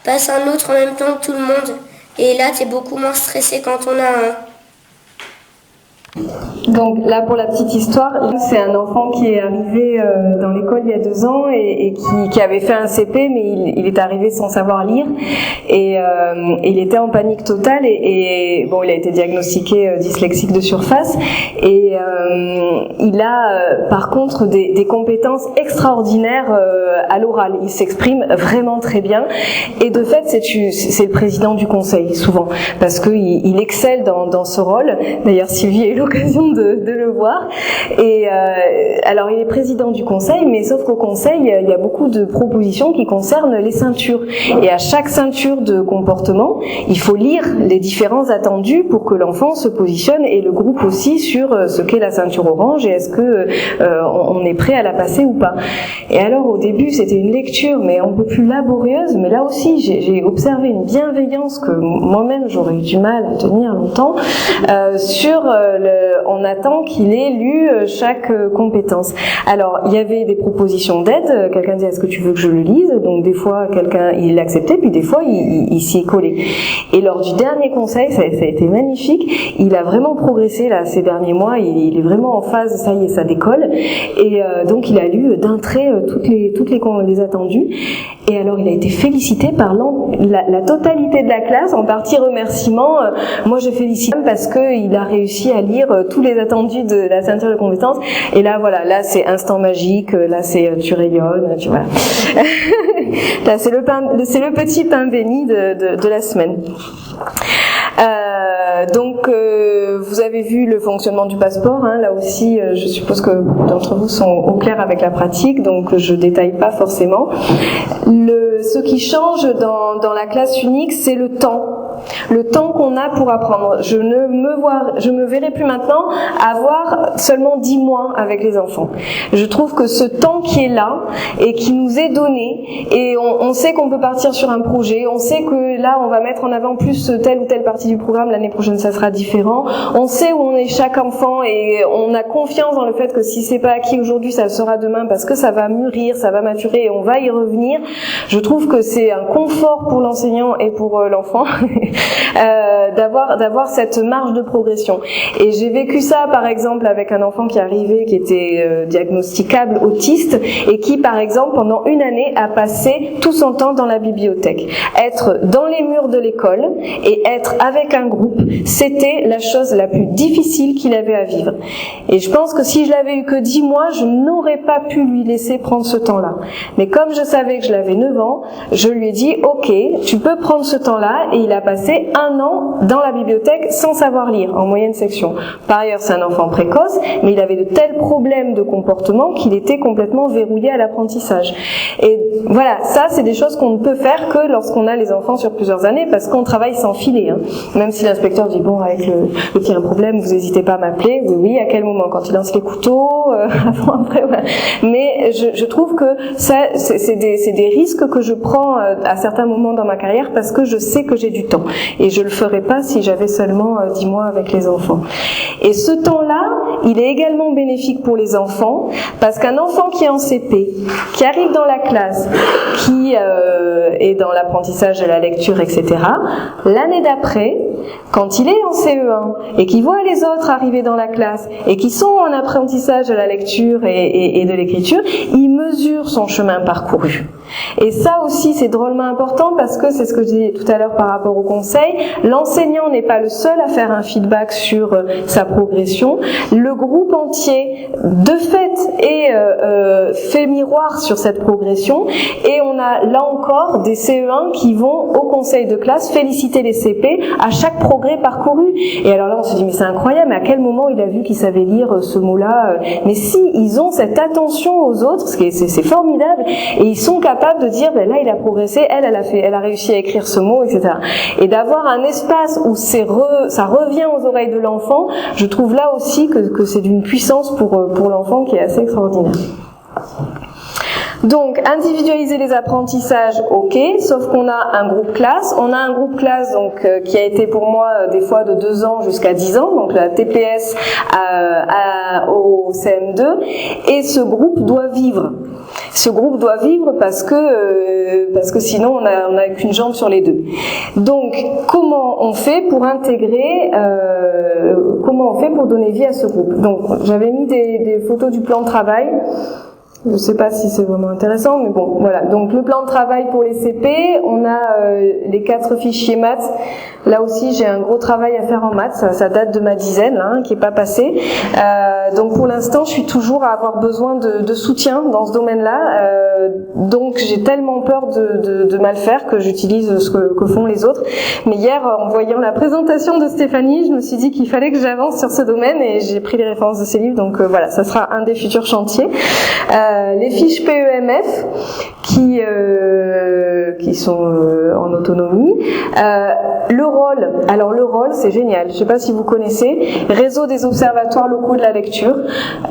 passes un autre en même temps que tout le monde. Et là, t'es beaucoup moins stressé quand on a un. Donc là, pour la petite histoire, c'est un enfant qui est arrivé dans l'école il y a 2 ans et qui avait fait un CP, mais il est arrivé sans savoir lire et il était en panique totale et bon, il a été diagnostiqué dyslexique de surface et il a par contre des compétences extraordinaires à l'oral. Il s'exprime vraiment très bien et de fait, c'est le président du conseil souvent parce que il excelle dans ce rôle. D'ailleurs, Sylvie est l'occasion de le voir. Et alors, il est président du conseil, mais sauf qu'au conseil, il y a beaucoup de propositions qui concernent les ceintures. Et à chaque ceinture de comportement, il faut lire les différents attendus pour que l'enfant se positionne et le groupe aussi sur ce qu'est la ceinture orange et est-ce que on est prêt à la passer ou pas. Et alors, au début, c'était une lecture, mais un peu plus laborieuse. Mais là aussi, j'ai observé une bienveillance que moi-même j'aurais eu du mal à tenir longtemps sur on attend qu'il ait lu chaque compétence. Alors, il y avait des propositions d'aide. Quelqu'un disait, est-ce que tu veux que je le lise? Donc, des fois, quelqu'un, il l'acceptait, puis des fois, il s'y est collé. Et lors du dernier conseil, ça a été magnifique. Il a vraiment progressé, là, ces derniers mois. Il est vraiment en phase, ça y est, ça décolle. Et donc, il a lu d'un trait toutes les attendus. Et alors, il a été félicité par la totalité de la classe, en partie remerciement. Moi, je félicite parce qu'il a réussi à lire tous les attendus de la ceinture de compétences. Et là, voilà, là, c'est instant magique. Là, c'est tu rayonnes, tu vois. Là, c'est le petit pain béni de la semaine. Donc, vous avez vu le fonctionnement du passeport. Hein, là aussi, je suppose que beaucoup d'entre vous sont au clair avec la pratique, donc je détaille pas forcément. Ce qui change dans la classe unique, c'est le temps. Le temps qu'on a pour apprendre. Je me verrai plus maintenant avoir seulement 10 mois avec les enfants. Je trouve que ce temps qui est là et qui nous est donné, et on sait qu'on peut partir sur un projet, on sait que là on va mettre en avant plus telle ou telle partie du programme, l'année prochaine ça sera différent, on sait où on est chaque enfant et on a confiance dans le fait que si c'est pas acquis aujourd'hui, ça le sera demain parce que ça va mûrir, ça va maturer et on va y revenir. Je trouve que c'est un confort pour l'enseignant et pour l'enfant d'avoir cette marge de progression. Et j'ai vécu ça par exemple avec un enfant qui arrivait, qui était diagnosticable autiste et qui par exemple pendant 1 année a passé tout son temps dans la bibliothèque. Être dans les murs de l'école et être avec un groupe, c'était la chose la plus difficile qu'il avait à vivre. Et je pense que si je l'avais eu que 10 mois, je n'aurais pas pu lui laisser prendre ce temps-là. Mais comme je savais que je l'avais 9 ans, je lui ai dit, ok, tu peux prendre ce temps-là, et il a passé 1 1 an dans la bibliothèque sans savoir lire, en moyenne section. Par ailleurs, c'est un enfant précoce, mais il avait de tels problèmes de comportement qu'il était complètement verrouillé à l'apprentissage. Et voilà, ça c'est des choses qu'on ne peut faire que lorsqu'on a les enfants sur plusieurs années, parce qu'on travaille sans filet. Hein. Même si l'inspecteur dit, bon, avec le petit un problème, vous n'hésitez pas à m'appeler. Oui, à quel moment? Quand il lance les couteaux, avant, après, voilà. Mais je trouve que ça, c'est des risques que je prends à certains moments dans ma carrière, parce que je sais que j'ai du temps. Et je le ferais pas si j'avais seulement 10 mois avec les enfants. Et ce temps-là, il est également bénéfique pour les enfants, parce qu'un enfant qui est en CP, qui arrive dans la classe, qui est dans l'apprentissage de la lecture, etc., l'année d'après, quand il est en CE1 et qu'il voit les autres arriver dans la classe et qui sont en apprentissage de la lecture et de l'écriture, il mesure son chemin parcouru. Et ça aussi, c'est drôlement important, parce que c'est ce que je disais tout à l'heure par rapport au conseil, l'enseignant n'est pas le seul à faire un feedback sur sa progression, le groupe entier de fait fait miroir sur cette progression, et on a là encore des CE1 qui vont au conseil de classe féliciter les CP à chaque progrès parcouru. Et alors là on se dit mais c'est incroyable, mais à quel moment il a vu qu'il savait lire ce mot-là? Mais si, ils ont cette attention aux autres, c'est formidable, et ils sont capables de dire ben là il a progressé, elle a réussi à écrire ce mot, etc. Et d'avoir un espace où ça revient aux oreilles de l'enfant, je trouve là aussi que c'est d'une puissance pour l'enfant qui est assez extraordinaire. Donc, individualiser les apprentissages, ok, sauf qu'on a un groupe classe. On a un groupe classe donc qui a été pour moi des fois de 2 ans jusqu'à 10 ans, donc la TPS au CM2, et ce groupe doit vivre. Ce groupe doit vivre parce que sinon on n'a qu'une jambe sur les deux. Donc, comment on fait pour intégrer, comment on fait pour donner vie à ce groupe? Donc, j'avais mis des photos du plan de travail. Je ne sais pas si c'est vraiment intéressant, mais bon, voilà. Donc le plan de travail pour les CP, on a les 4 fichiers maths. Là aussi, j'ai un gros travail à faire en maths. Ça date de ma dizaine, là, qui est pas passé. Donc pour l'instant, je suis toujours à avoir besoin de soutien dans ce domaine-là. Donc j'ai tellement peur de mal faire que j'utilise ce que font les autres. Mais hier, en voyant la présentation de Stéphanie, je me suis dit qu'il fallait que j'avance sur ce domaine, et j'ai pris les références de ces livres. Donc voilà, ça sera un des futurs chantiers. Les fiches PEMF qui sont en autonomie. Le rôle, c'est génial. Je ne sais pas si vous connaissez, Réseau des observatoires locaux de la lecture.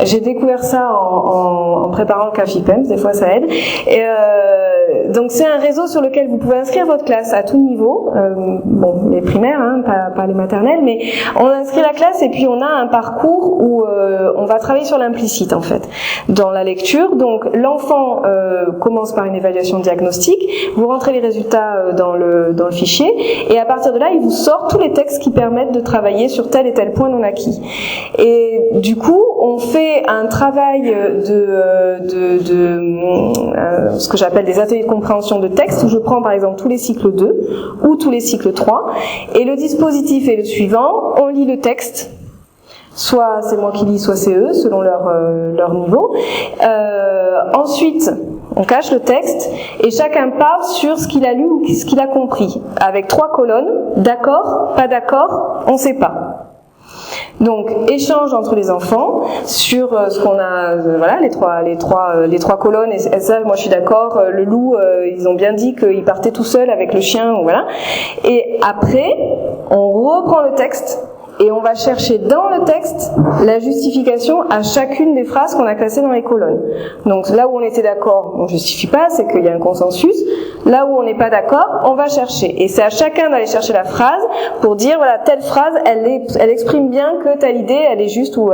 J'ai découvert ça en préparant le CAFIPEMS, des fois ça aide. Et donc c'est un réseau sur lequel vous pouvez inscrire votre classe à tout niveau, bon, les primaires, hein, pas les maternelles, mais on inscrit la classe et puis on a un parcours où on va travailler sur l'implicite en fait, dans la lecture. Donc l'enfant commence par une évaluation diagnostique, vous rentrez les résultats dans le fichier, et à partir de là, il vous sort tous les textes qui permettent de travailler sur tel et tel point non acquis. Et du coup, on fait un travail ce que j'appelle des ateliers de compréhension de texte, où je prends par exemple tous les cycles 2 ou tous les cycles 3, et le dispositif est le suivant: on lit le texte, soit c'est moi qui lis, soit c'est eux, selon leur niveau. Ensuite, on cache le texte et chacun part sur ce qu'il a lu ou ce qu'il a compris, avec 3 colonnes: d'accord, pas d'accord, on sait pas. Donc échange entre les enfants sur ce qu'on a, voilà, les trois colonnes, et ça, moi je suis d'accord, le loup, ils ont bien dit qu'il partait tout seul avec le chien, voilà. Et après, on reprend le texte et on va chercher dans le texte la justification à chacune des phrases qu'on a classées dans les colonnes. Donc là où on était d'accord, on justifie pas, c'est qu'il y a un consensus. Là où on n'est pas d'accord, on va chercher. Et c'est à chacun d'aller chercher la phrase pour dire, voilà, telle phrase, elle exprime bien que telle idée, elle est juste, ou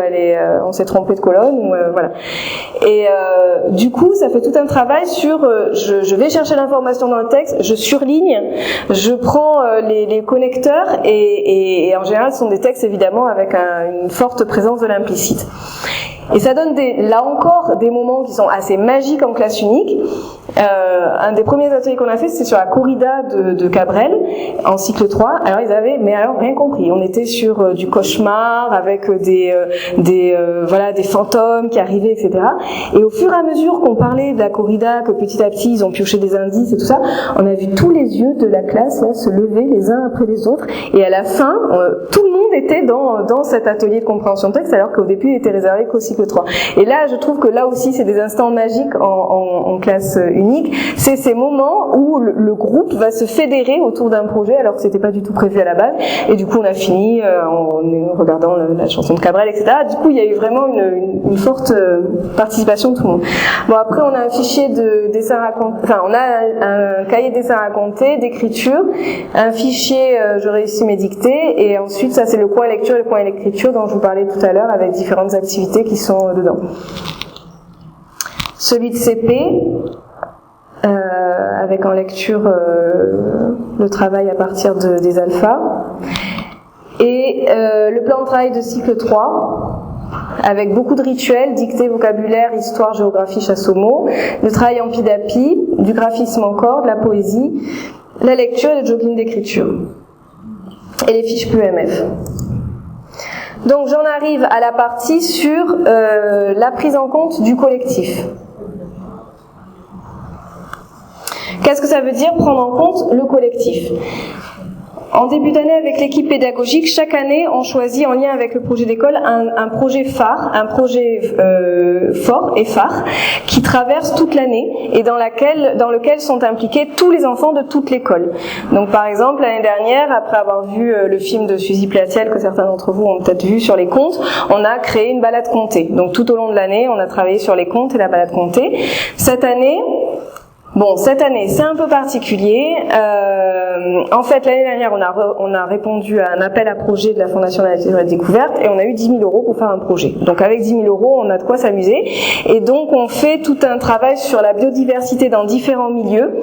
on s'est trompé de colonne, ou voilà. Et du coup, ça fait tout un travail sur, je vais chercher l'information dans le texte, je surligne, je prends les connecteurs, et en général, ce sont des textes évidemment avec une forte présence de l'implicite. Et ça donne là encore des moments qui sont assez magiques en classe unique. Un des premiers ateliers qu'on a fait, c'était sur la corrida de Cabrel, en cycle 3. Alors ils avaient, mais alors rien compris. On était sur du cauchemar, avec des fantômes qui arrivaient, etc. Et au fur et à mesure qu'on parlait de la corrida, que petit à petit ils ont pioché des indices et tout ça, on a vu tous les yeux de la classe là, se lever les uns après les autres. Et à la fin, tout le monde était dans cet atelier de compréhension de texte, alors qu'au début il était réservé qu'au cycle 3. Et là, je trouve que là aussi, c'est des instants magiques en classe unique. C'est ces moments où le groupe va se fédérer autour d'un projet, alors que c'était pas du tout prévu à la base. Et du coup, on a fini en regardant la chanson de Cabrel, etc. Du coup, il y a eu vraiment une forte participation de tout le monde. Bon, après, on a un fichier de dessin raconté, enfin, on a un cahier de dessin raconté, d'écriture, un fichier je réussis mes dictées, et ensuite, ça, c'est le coin lecture et le coin écriture dont je vous parlais tout à l'heure, avec différentes activités qui sont dedans. Celui de CP, avec en lecture le travail à partir des alphas, et le plan de travail de cycle 3, avec beaucoup de rituels, dictée, vocabulaire, histoire, géographie, chasse aux mots, le travail en pidapi, du graphisme encore, de la poésie, la lecture et le jogging d'écriture, et les fiches PEMF. Donc j'en arrive à la partie sur la prise en compte du collectif. Qu'est-ce que ça veut dire prendre en compte le collectif ? En début d'année, avec l'équipe pédagogique, chaque année, on choisit en lien avec le projet d'école un projet phare, un projet fort et phare qui traverse toute l'année et dans lequel sont impliqués tous les enfants de toute l'école. Donc par exemple, l'année dernière, après avoir vu le film de Suzy Platiel que certains d'entre vous ont peut-être vu sur les contes, on a créé une balade contée. Donc tout au long de l'année, on a travaillé sur les contes et la balade contée. Cette année, c'est un peu particulier. En fait, l'année dernière, on a répondu à un appel à projet de la Fondation de la Nature et de la Découverte et on a eu 10 000 € pour faire un projet. Donc avec 10 000 €, on a de quoi s'amuser. Et donc, on fait tout un travail sur la biodiversité dans différents milieux,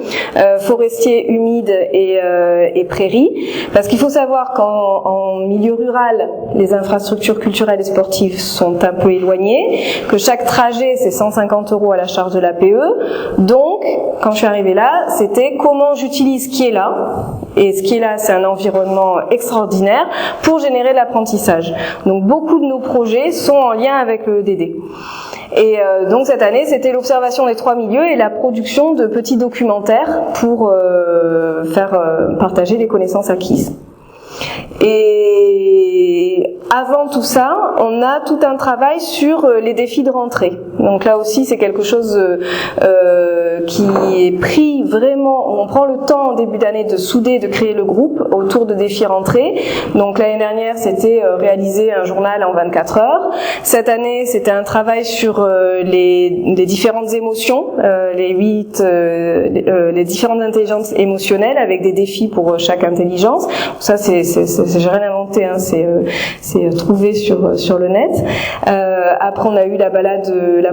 forestiers, humides et prairies. Parce qu'il faut savoir qu'en milieu rural, les infrastructures culturelles et sportives sont un peu éloignées, que chaque trajet, c'est 150 € à la charge de l'APE. Donc, quand je suis arrivée là, c'était comment j'utilise ce qui est là, et ce qui est là, c'est un environnement extraordinaire, pour générer de l'apprentissage. Donc beaucoup de nos projets sont en lien avec le DD. Et donc cette année, c'était l'observation des 3 milieux et la production de petits documentaires pour faire partager les connaissances acquises. Et avant tout ça, on a tout un travail sur les défis de rentrée. Donc là aussi, c'est quelque chose qui est pris vraiment, on prend le temps en début d'année de souder, de créer le groupe autour de défis rentrée. Donc l'année dernière, c'était réaliser un journal en 24 heures. Cette année, c'était un travail sur les différentes émotions, les différentes intelligences émotionnelles avec des défis pour chaque intelligence. Ça, j'ai rien inventé, hein, c'est trouvé sur le net. Après, on a eu la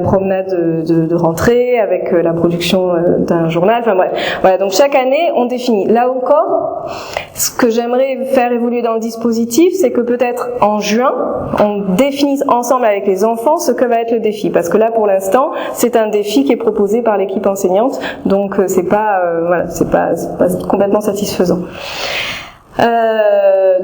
promenade de rentrée avec la production d'un journal. Enfin bref, voilà. Donc chaque année, on définit. Là encore, ce que j'aimerais faire évoluer dans le dispositif, c'est que peut-être en juin, on définisse ensemble avec les enfants ce que va être le défi. Parce que là, pour l'instant, c'est un défi qui est proposé par l'équipe enseignante, donc c'est pas complètement satisfaisant.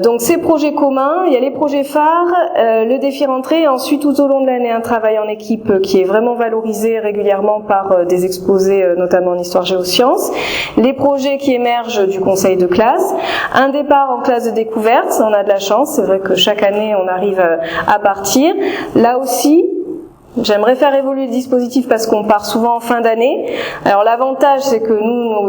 Donc ces projets communs, il y a les projets phares, le défi rentrée, et ensuite tout au long de l'année un travail en équipe qui est vraiment valorisé régulièrement par des exposés, notamment en histoire géosciences, les projets qui émergent du conseil de classe, un départ en classe de découverte, on a de la chance, c'est vrai que chaque année on arrive à partir, là aussi. J'aimerais faire évoluer le dispositif parce qu'on part souvent en fin d'année. Alors l'avantage, c'est que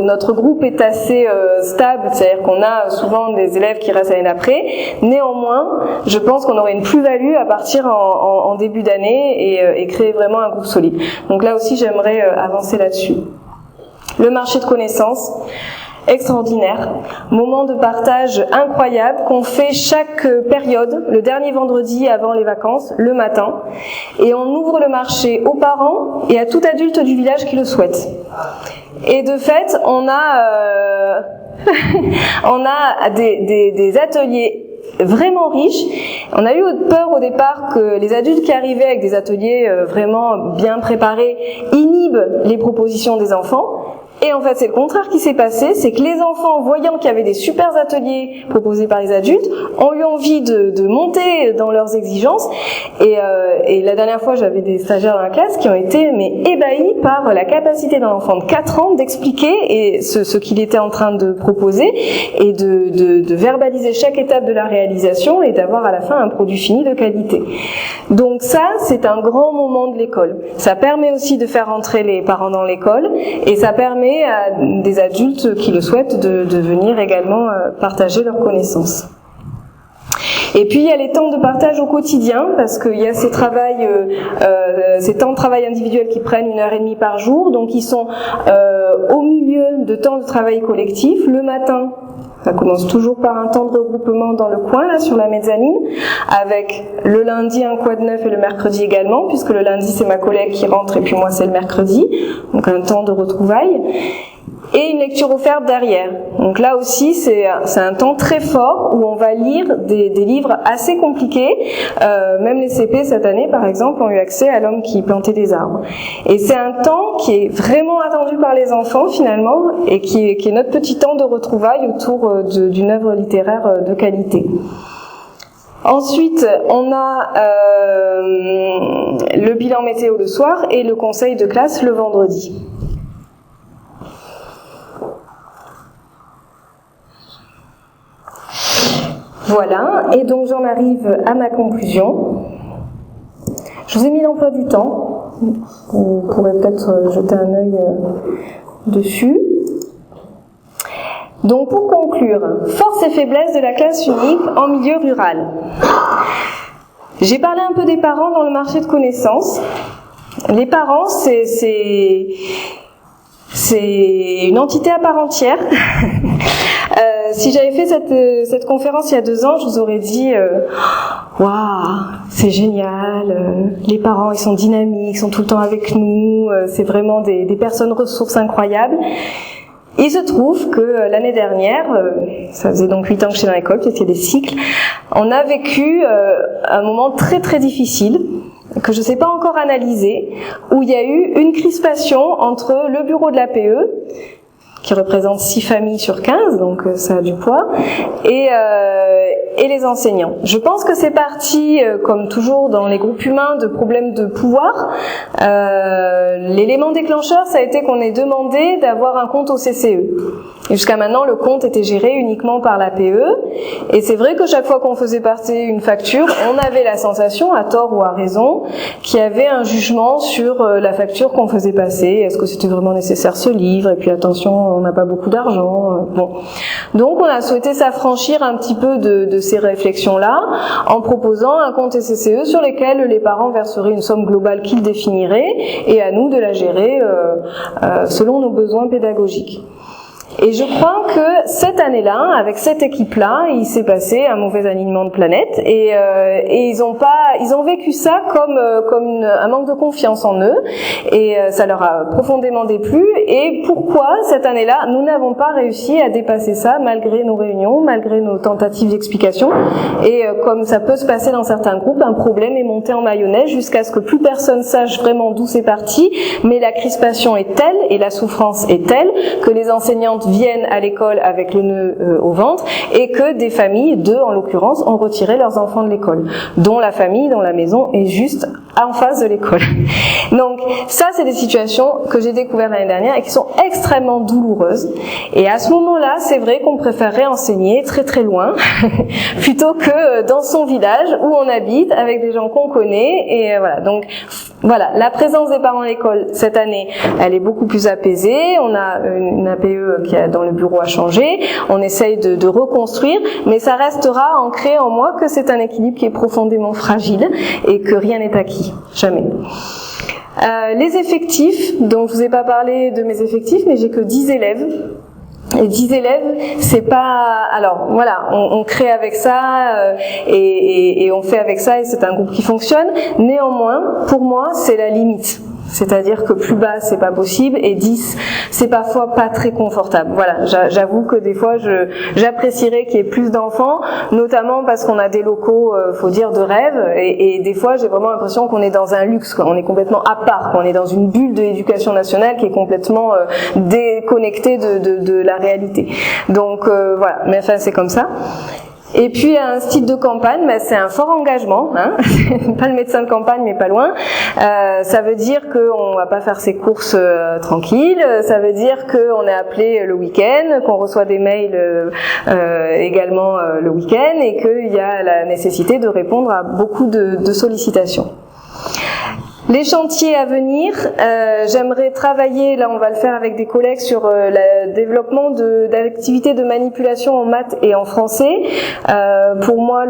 notre groupe est assez stable, c'est-à-dire qu'on a souvent des élèves qui restent l'année d'après. Néanmoins, je pense qu'on aurait une plus-value à partir en début d'année et créer vraiment un groupe solide. Donc là aussi, j'aimerais avancer là-dessus. Le marché de connaissances. Extraordinaire, moment de partage incroyable qu'on fait chaque période, le dernier vendredi avant les vacances, le matin, et on ouvre le marché aux parents et à tout adulte du village qui le souhaite. Et de fait, on a des ateliers vraiment riches On a eu peur au départ que les adultes qui arrivaient avec des ateliers vraiment bien préparés inhibent les propositions des enfants. Et en fait, c'est le contraire qui s'est passé, c'est que les enfants, voyant qu'il y avait des super ateliers proposés par les adultes, ont eu envie de monter dans leurs exigences. Et la dernière fois, j'avais des stagiaires dans la classe qui ont été ébahis par la capacité d'un enfant de 4 ans d'expliquer ce qu'il était en train de proposer et de verbaliser chaque étape de la réalisation et d'avoir à la fin un produit fini de qualité. Donc ça, c'est un grand moment de l'école. Ça permet aussi de faire entrer les parents dans l'école et ça permet à des adultes qui le souhaitent de venir également partager leurs connaissances. Et puis il y a les temps de partage au quotidien, parce qu'il y a ces temps de travail individuels qui prennent 1h30 par jour, donc ils sont au milieu de temps de travail collectif. Le matin, ça commence toujours par un temps de regroupement dans le coin, là, sur la mezzanine, avec le lundi un quad neuf et le mercredi également, puisque le lundi c'est ma collègue qui rentre et puis moi c'est le mercredi, donc un temps de retrouvailles. Et une lecture offerte derrière. Donc là aussi, c'est un temps très fort où on va lire des livres assez compliqués. Même les CP cette année, par exemple, ont eu accès à L'homme qui plantait des arbres. Et c'est un temps qui est vraiment attendu par les enfants finalement et qui est notre petit temps de retrouvailles autour d'une œuvre littéraire de qualité. Ensuite, on a le bilan météo le soir et le conseil de classe le vendredi. Voilà, et donc j'en arrive à ma conclusion. Je vous ai mis l'emploi du temps, vous pourrez peut-être jeter un œil dessus. Donc pour conclure, force et faiblesse de la classe unique en milieu rural. J'ai parlé un peu des parents dans le marché de connaissances. Les parents, c'est une entité à part entière. Si j'avais fait cette conférence il y a 2 ans, je vous aurais dit waouh, c'est génial, les parents ils sont dynamiques, ils sont tout le temps avec nous, c'est vraiment des personnes ressources incroyables. Il se trouve que l'année dernière, ça faisait donc 8 ans que j'étais dans l'école, c'était des cycles, on a vécu un moment très très difficile que je ne sais pas encore analyser, où il y a eu une crispation entre le bureau de l'APE, qui représente 6 familles sur 15, donc ça a du poids, et les enseignants. Je pense que c'est parti, comme toujours dans les groupes humains, de problèmes de pouvoir. L'élément déclencheur, ça a été qu'on ait demandé d'avoir un compte au CCE. Et jusqu'à maintenant, le compte était géré uniquement par l'APE, et c'est vrai que chaque fois qu'on faisait passer une facture, on avait la sensation, à tort ou à raison, qu'il y avait un jugement sur la facture qu'on faisait passer. Est-ce que c'était vraiment nécessaire ce livre? Et puis attention, on n'a pas beaucoup d'argent. Bon. Donc on a souhaité s'affranchir un petit peu de ces réflexions-là en proposant un compte CCE sur lequel les parents verseraient une somme globale qu'ils définiraient et à nous de la gérer selon nos besoins pédagogiques. Et je crois que cette année-là, avec cette équipe-là, il s'est passé un mauvais alignement de planètes et ils ont vécu ça comme un manque de confiance en eux et ça leur a profondément déplu. Et pourquoi cette année-là, nous n'avons pas réussi à dépasser ça malgré nos réunions, malgré nos tentatives d'explication. Et comme ça peut se passer dans certains groupes, un problème est monté en mayonnaise jusqu'à ce que plus personne sache vraiment d'où c'est parti, mais la crispation est telle et la souffrance est telle que les enseignantes viennent à l'école avec le nœud au ventre et que des familles, 2 en l'occurrence, ont retiré leurs enfants de l'école, dont la famille, dont la maison est juste en face de l'école. Donc ça, c'est des situations que j'ai découvertes l'année dernière et qui sont extrêmement douloureuses. Et à ce moment-là, c'est vrai qu'on préférerait enseigner très très loin plutôt que dans son village où on habite avec des gens qu'on connaît. Et voilà. Donc voilà, la présence des parents à l'école cette année, elle est beaucoup plus apaisée. On a une APE qui dans le bureau a changé, on essaye de reconstruire, mais ça restera ancré en moi que c'est un équilibre qui est profondément fragile et que rien n'est acquis, jamais. Les effectifs, donc je vous ai pas parlé de mes effectifs, mais j'ai que 10 élèves. Et 10 élèves, c'est pas... Alors, voilà, on crée avec ça et on fait avec ça et c'est un groupe qui fonctionne. Néanmoins, pour moi, c'est la limite. C'est-à-dire que plus bas, c'est pas possible, et 10, c'est parfois pas très confortable. Voilà, j'avoue que des fois, j'apprécierais qu'il y ait plus d'enfants, notamment parce qu'on a des locaux, faut dire, de rêve, et des fois, j'ai vraiment l'impression qu'on est dans un luxe, quoi. On est complètement à part, quoi. On est dans une bulle de l'éducation nationale qui est complètement déconnectée de la réalité. Donc voilà, mais enfin, c'est comme ça. Et puis un style de campagne, c'est un fort engagement, hein. Pas le médecin de campagne, mais pas loin. Ça veut dire qu'on va pas faire ses courses tranquilles. Ça veut dire qu'on est appelé le week-end, qu'on reçoit des mails également le week-end, et qu'il y a la nécessité de répondre à beaucoup de sollicitations. Les chantiers à venir, j'aimerais travailler, là on va le faire avec des collègues, sur le développement d'activités de manipulation en maths et en français. Pour moi,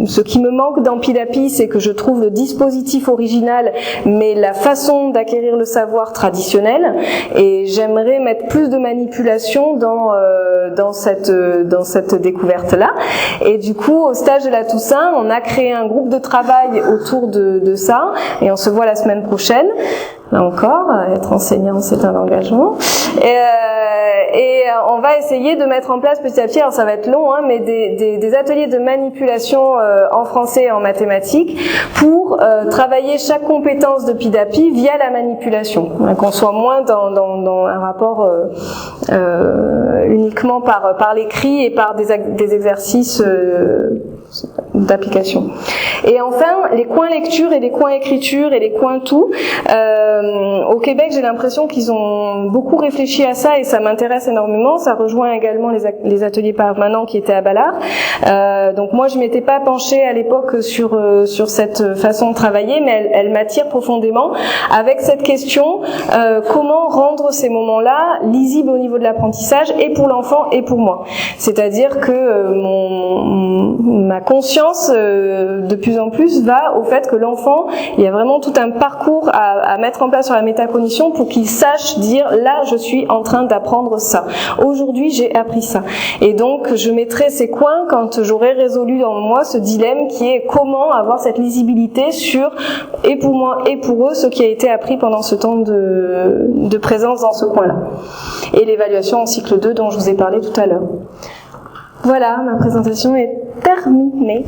ce qui me manque dans Pidapi, c'est que je trouve le dispositif original, mais la façon d'acquérir le savoir traditionnel. Et j'aimerais mettre plus de manipulation dans cette découverte-là. Et du coup, au stage de la Toussaint, on a créé un groupe de travail autour de ça. Et on se voit la semaine prochaine. Là encore, être enseignant, c'est un engagement. Et on va essayer de mettre en place petit à petit, alors ça va être long, hein, mais des ateliers de manipulation en français et en mathématiques pour travailler chaque compétence de Pidapi via la manipulation. Hein, qu'on soit moins dans un rapport uniquement par l'écrit et par des exercices d'application. Et enfin, les coins lecture et les coins écriture et les coins tout. Au Québec, j'ai l'impression qu'ils ont beaucoup réfléchi à ça et ça m'intéresse énormément. Ça rejoint également les ateliers permanents qui étaient à Ballard. Donc moi, je m'étais pas penchée à l'époque sur cette façon de travailler, mais elle m'attire profondément avec cette question comment rendre ces moments-là lisibles au niveau de l'apprentissage et pour l'enfant et pour moi. C'est-à-dire que ma conscience de plus en plus va au fait que l'enfant, il y a vraiment tout un parcours à mettre en place sur la métacognition pour qu'il sache dire là je suis en train d'apprendre ça. Aujourd'hui j'ai appris ça. Et donc je mettrai ces coins quand j'aurai résolu dans moi ce dilemme qui est comment avoir cette lisibilité sur et pour moi et pour eux ce qui a été appris pendant ce temps de présence dans ce coin-là. Et l'évaluation en cycle 2 dont je vous ai parlé tout à l'heure. Voilà, ma présentation est terminée.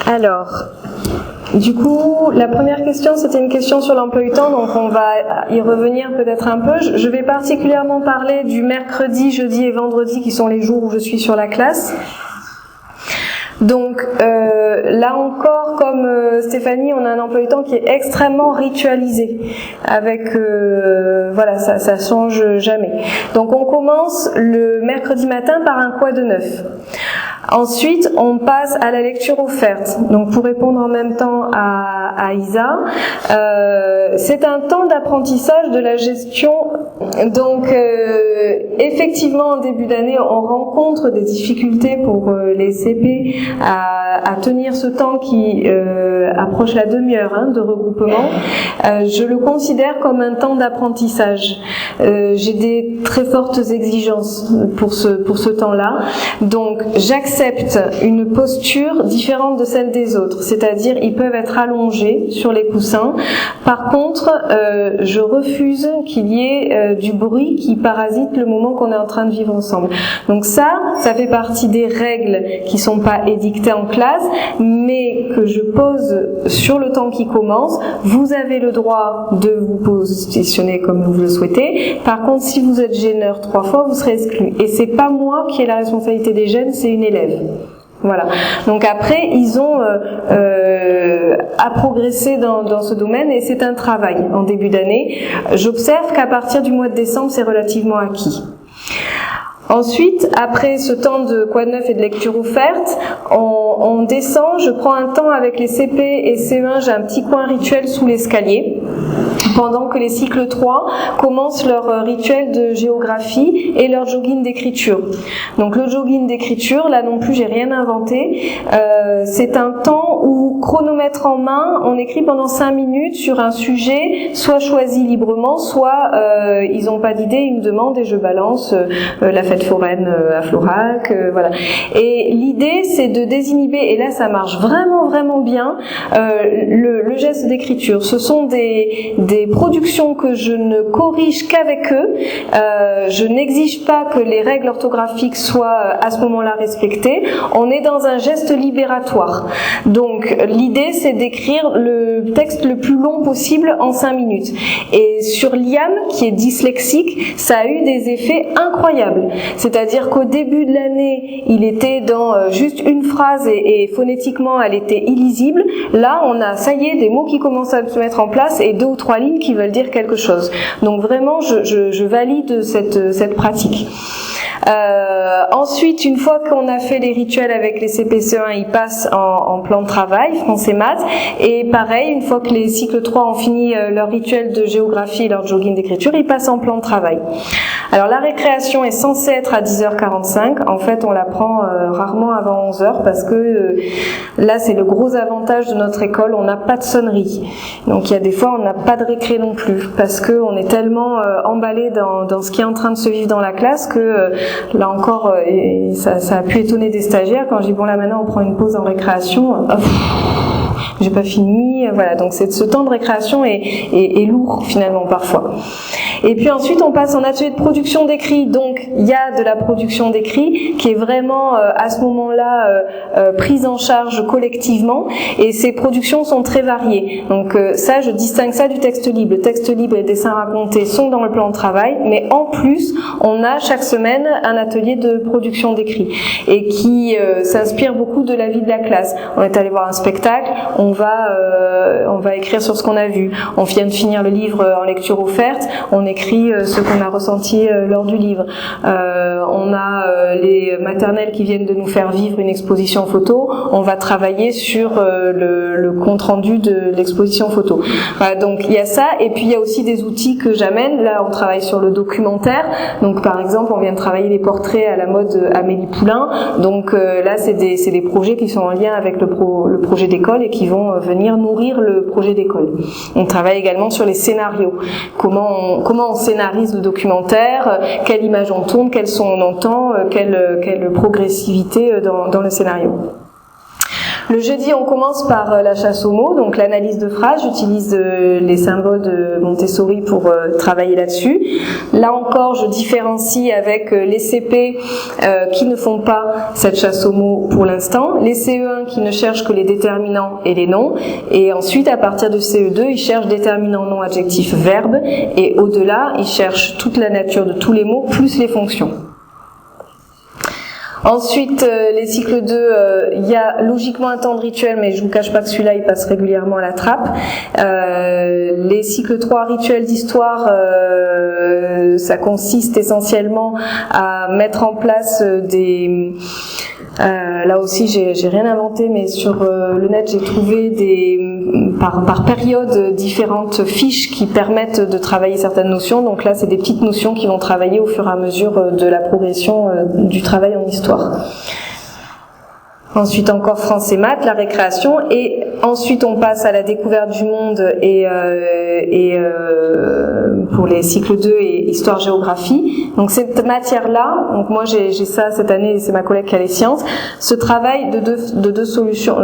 Alors, du coup, la première question, c'était une question sur l'emploi du temps, donc on va y revenir peut-être un peu. Je vais particulièrement parler du mercredi, jeudi et vendredi, qui sont les jours où je suis sur la classe. Donc là encore, comme Stéphanie, on a un emploi du temps qui est extrêmement ritualisé, avec voilà, ça change jamais. Donc on commence le mercredi matin par un quoi de neuf. Ensuite, on passe à la lecture offerte. Donc, pour répondre en même temps à Isa, c'est un temps d'apprentissage de la gestion. Donc, effectivement, en début d'année, on rencontre des difficultés pour les CP à tenir ce temps qui approche la demi-heure de regroupement. Je le considère comme un temps d'apprentissage. J'ai des très fortes exigences pour ce temps-là. Donc, j'accepte une posture différente de celle des autres, c'est-à-dire ils peuvent être allongés sur les coussins. Par contre, je refuse qu'il y ait du bruit qui parasite le moment qu'on est en train de vivre ensemble. Donc ça fait partie des règles qui sont pas édictées en classe, mais que je pose sur le temps qui commence. Vous avez le droit de vous positionner comme vous le souhaitez. Par contre, si vous êtes gêneur 3 fois, vous serez exclu. Et c'est pas moi qui ai la responsabilité des gênes, c'est une élève. Voilà. Donc après, ils ont à progresser dans ce domaine et c'est un travail en début d'année. J'observe qu'à partir du mois de décembre, c'est relativement acquis. Ensuite, après ce temps de quoi de neuf et de lecture offerte, on descend, je prends un temps avec les CP et CE1, j'ai un petit coin rituel sous l'escalier. pendant que les cycles 3 commencent leur rituel de géographie et leur jogging d'écriture. Donc le jogging d'écriture, là non plus j'ai rien inventé, c'est un temps où, chronomètre en main, on écrit pendant 5 minutes sur un sujet, soit choisi librement, soit ils n'ont pas d'idée, ils me demandent et je balance la fête foraine à Florac, voilà. Et l'idée c'est de désinhiber, et là ça marche vraiment vraiment bien, le geste d'écriture. Ce sont des productions que je ne corrige qu'avec eux, je n'exige pas que les règles orthographiques soient à ce moment-là respectées, on est dans un geste libératoire. Donc l'idée c'est d'écrire le texte le plus long possible en 5 minutes. Et sur Liam, qui est dyslexique, ça a eu des effets incroyables. C'est-à-dire qu'au début de l'année, il était dans juste une phrase et phonétiquement elle était illisible. Là, on a, ça y est, des mots qui commencent à se mettre en place et 2 ou 3 lignes qui veulent dire quelque chose. Donc vraiment, je valide cette pratique. Ensuite, une fois qu'on a fait les rituels avec les CPCE1, ils passent en plan de travail, français maths, et pareil, une fois que les cycles 3 ont fini leur rituel de géographie et leur jogging d'écriture, ils passent en plan de travail. Alors la récréation est censée être à 10h45, en fait on la prend rarement avant 11h parce que là c'est le gros avantage de notre école, on n'a pas de sonnerie. Donc il y a des fois on n'a pas de récré non plus parce que on est tellement emballé dans ce qui est en train de se vivre dans la classe que là encore ça a pu étonner des stagiaires quand je dis bon là maintenant on prend une pause en récréation, j'ai pas fini, voilà. Donc ce temps de récréation est lourd finalement parfois. Et puis ensuite on passe en atelier de production d'écrit. Donc il y a de la production d'écrit qui est vraiment à ce moment-là prise en charge collectivement, et ces productions sont très variées. Donc ça, je distingue ça du texte libre. Le texte libre et les dessins racontés sont dans le plan de travail, mais en plus on a chaque semaine un atelier de production d'écrit et qui s'inspire beaucoup de la vie de la classe. On est allé voir un spectacle, on va écrire sur ce qu'on a vu. On vient de finir le livre en lecture offerte, on écrit ce qu'on a ressenti lors du livre. On a les maternelles qui viennent de nous faire vivre une exposition photo, on va travailler sur le compte-rendu de l'exposition photo. Voilà, donc il y a ça, et puis il y a aussi des outils que j'amène. Là on travaille sur le documentaire, donc par exemple on vient de travailler les portraits à la mode Amélie Poulain, donc là c'est des projets qui sont en lien avec le projet d'école et qui vont venir nourrir le projet d'école. On travaille également sur les scénarios, comment on scénarise le documentaire, quelle image on tourne, quel son on entend, quelle progressivité dans le scénario. Le jeudi, on commence par la chasse aux mots, donc l'analyse de phrases. J'utilise les symboles de Montessori pour travailler là-dessus. Là encore, je différencie avec les CP qui ne font pas cette chasse aux mots pour l'instant, les CE1 qui ne cherchent que les déterminants et les noms, et ensuite, à partir de CE2, ils cherchent déterminants, noms, adjectifs, verbes, et au-delà, ils cherchent toute la nature de tous les mots, plus les fonctions. Ensuite, les cycles 2, il y a logiquement un temps de rituel, mais je vous cache pas que celui-là, il passe régulièrement à la trappe. Les cycles 3, rituels d'histoire, ça consiste essentiellement à mettre en place des... là aussi, j'ai rien inventé, mais sur le net, j'ai trouvé par période différentes fiches qui permettent de travailler certaines notions. Donc là, c'est des petites notions qui vont travailler au fur et à mesure de la progression du travail en histoire. Ensuite encore français maths, la récréation, et ensuite on passe à la découverte du monde et pour les cycles 2 et histoire géographie. Donc cette matière-là, donc moi j'ai ça cette année, c'est ma collègue qui a les sciences, ce travail de deux solutions,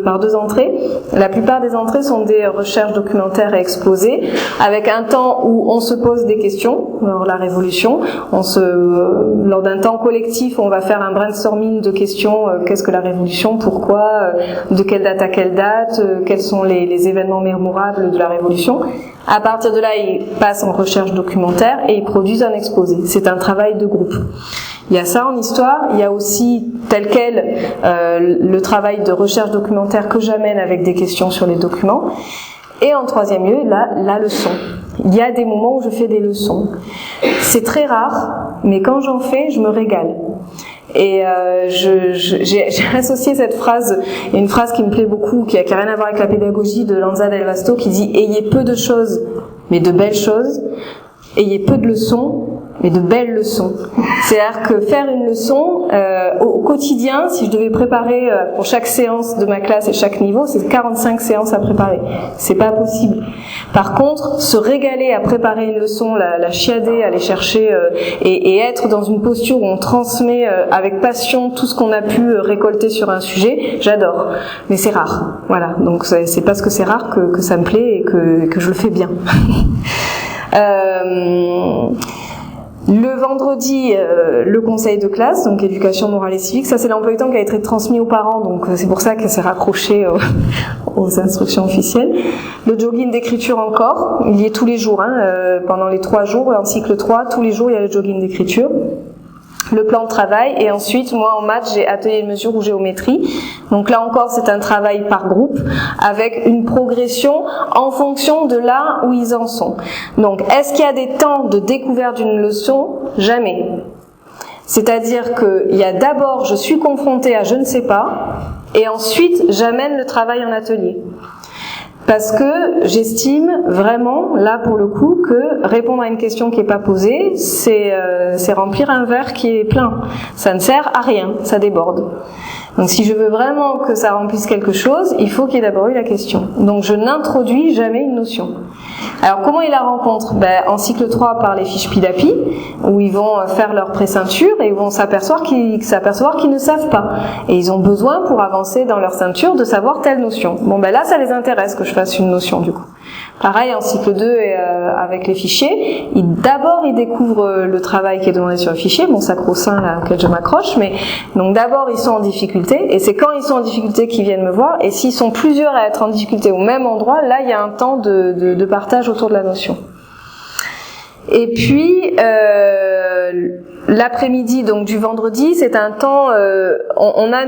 par 2 entrées. La plupart des entrées sont des recherches documentaires et exposées, avec un temps où on se pose des questions, alors la Révolution, lors d'un temps collectif, on va faire un brainstorming de questions, qu'est-ce que la Révolution, pourquoi, de quelle date à quelle date, quels sont les événements mémorables de la Révolution. À partir de là, ils passent en recherche documentaire et ils produisent un exposé. C'est un travail de groupe. Il y a ça en histoire, il y a aussi tel quel le travail de recherche documentaire que j'amène avec des questions sur les documents. Et en 3e lieu, la leçon. Il y a des moments où je fais des leçons. C'est très rare, mais quand j'en fais, je me régale. Et j'ai associé cette phrase, une phrase qui me plaît beaucoup, qui a rien à voir avec la pédagogie, de Lanza del Vasto, qui dit « Ayez peu de choses mais de belles choses. Ayez peu de leçons, mais de belles leçons. C'est-à-dire que faire une leçon au quotidien, si je devais préparer pour chaque séance de ma classe et chaque niveau, c'est 45 séances à préparer. C'est pas possible. Par contre, se régaler à préparer une leçon, la chiader, aller chercher et être dans une posture où on transmet avec passion tout ce qu'on a pu récolter sur un sujet, j'adore. Mais c'est rare. Voilà. Donc c'est parce que c'est rare que ça me plaît et que je le fais bien. Le vendredi, le conseil de classe, donc éducation morale et civique, ça c'est l'emploi du temps qui a été transmis aux parents, donc c'est pour ça que c'est raccroché aux instructions officielles. Le jogging d'écriture encore, il y est tous les jours, pendant les 3 jours, en cycle 3, tous les jours il y a le jogging d'écriture. Le plan de travail, et ensuite moi en maths j'ai atelier de mesure ou géométrie, donc là encore c'est un travail par groupe avec une progression en fonction de là où ils en sont. Donc est-ce qu'il y a des temps de découverte d'une leçon? Jamais. C'est-à-dire qu'il y a d'abord je suis confrontée à je ne sais pas, et ensuite j'amène le travail en atelier. Parce que j'estime vraiment, là pour le coup, que répondre à une question qui n'est pas posée, c'est remplir un verre qui est plein. Ça ne sert à rien, ça déborde. Donc si je veux vraiment que ça remplisse quelque chose, il faut qu'il y ait d'abord eu la question. Donc je n'introduis jamais une notion. Alors comment ils la rencontrent? En cycle 3 par les fiches PIDAPI, où ils vont faire leur pré-ceinture et ils vont s'apercevoir qu'ils ne savent pas. Et ils ont besoin pour avancer dans leur ceinture de savoir telle notion. Là ça les intéresse que je fasse une notion du coup. Pareil en cycle 2 avec les fichiers, d'abord ils découvrent le travail qui est demandé sur le fichier, mon sacro-saint là auquel je m'accroche, mais donc d'abord ils sont en difficulté, et c'est quand ils sont en difficulté qu'ils viennent me voir, et s'ils sont plusieurs à être en difficulté au même endroit, là il y a un temps de partage autour de la notion. Et puis l'après-midi donc du vendredi, c'est un temps, on a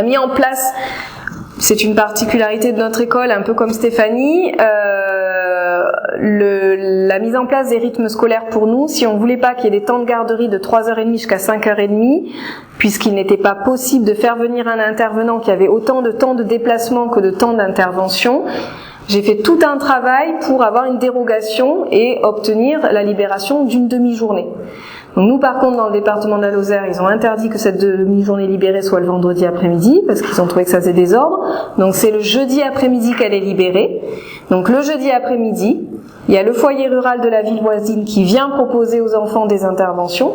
mis en place. C'est une particularité de notre école, un peu comme Stéphanie, la mise en place des rythmes scolaires pour nous, si on voulait pas qu'il y ait des temps de garderie de 3h30 jusqu'à 5h30, puisqu'il n'était pas possible de faire venir un intervenant qui avait autant de temps de déplacement que de temps d'intervention, j'ai fait tout un travail pour avoir une dérogation et obtenir la libération d'une demi-journée. Donc nous par contre dans le département de la Lozère, ils ont interdit que cette demi-journée libérée soit le vendredi après-midi parce qu'ils ont trouvé que ça faisait désordre. Donc c'est le jeudi après-midi qu'elle est libérée. Donc le jeudi après-midi, il y a le foyer rural de la ville voisine qui vient proposer aux enfants des interventions.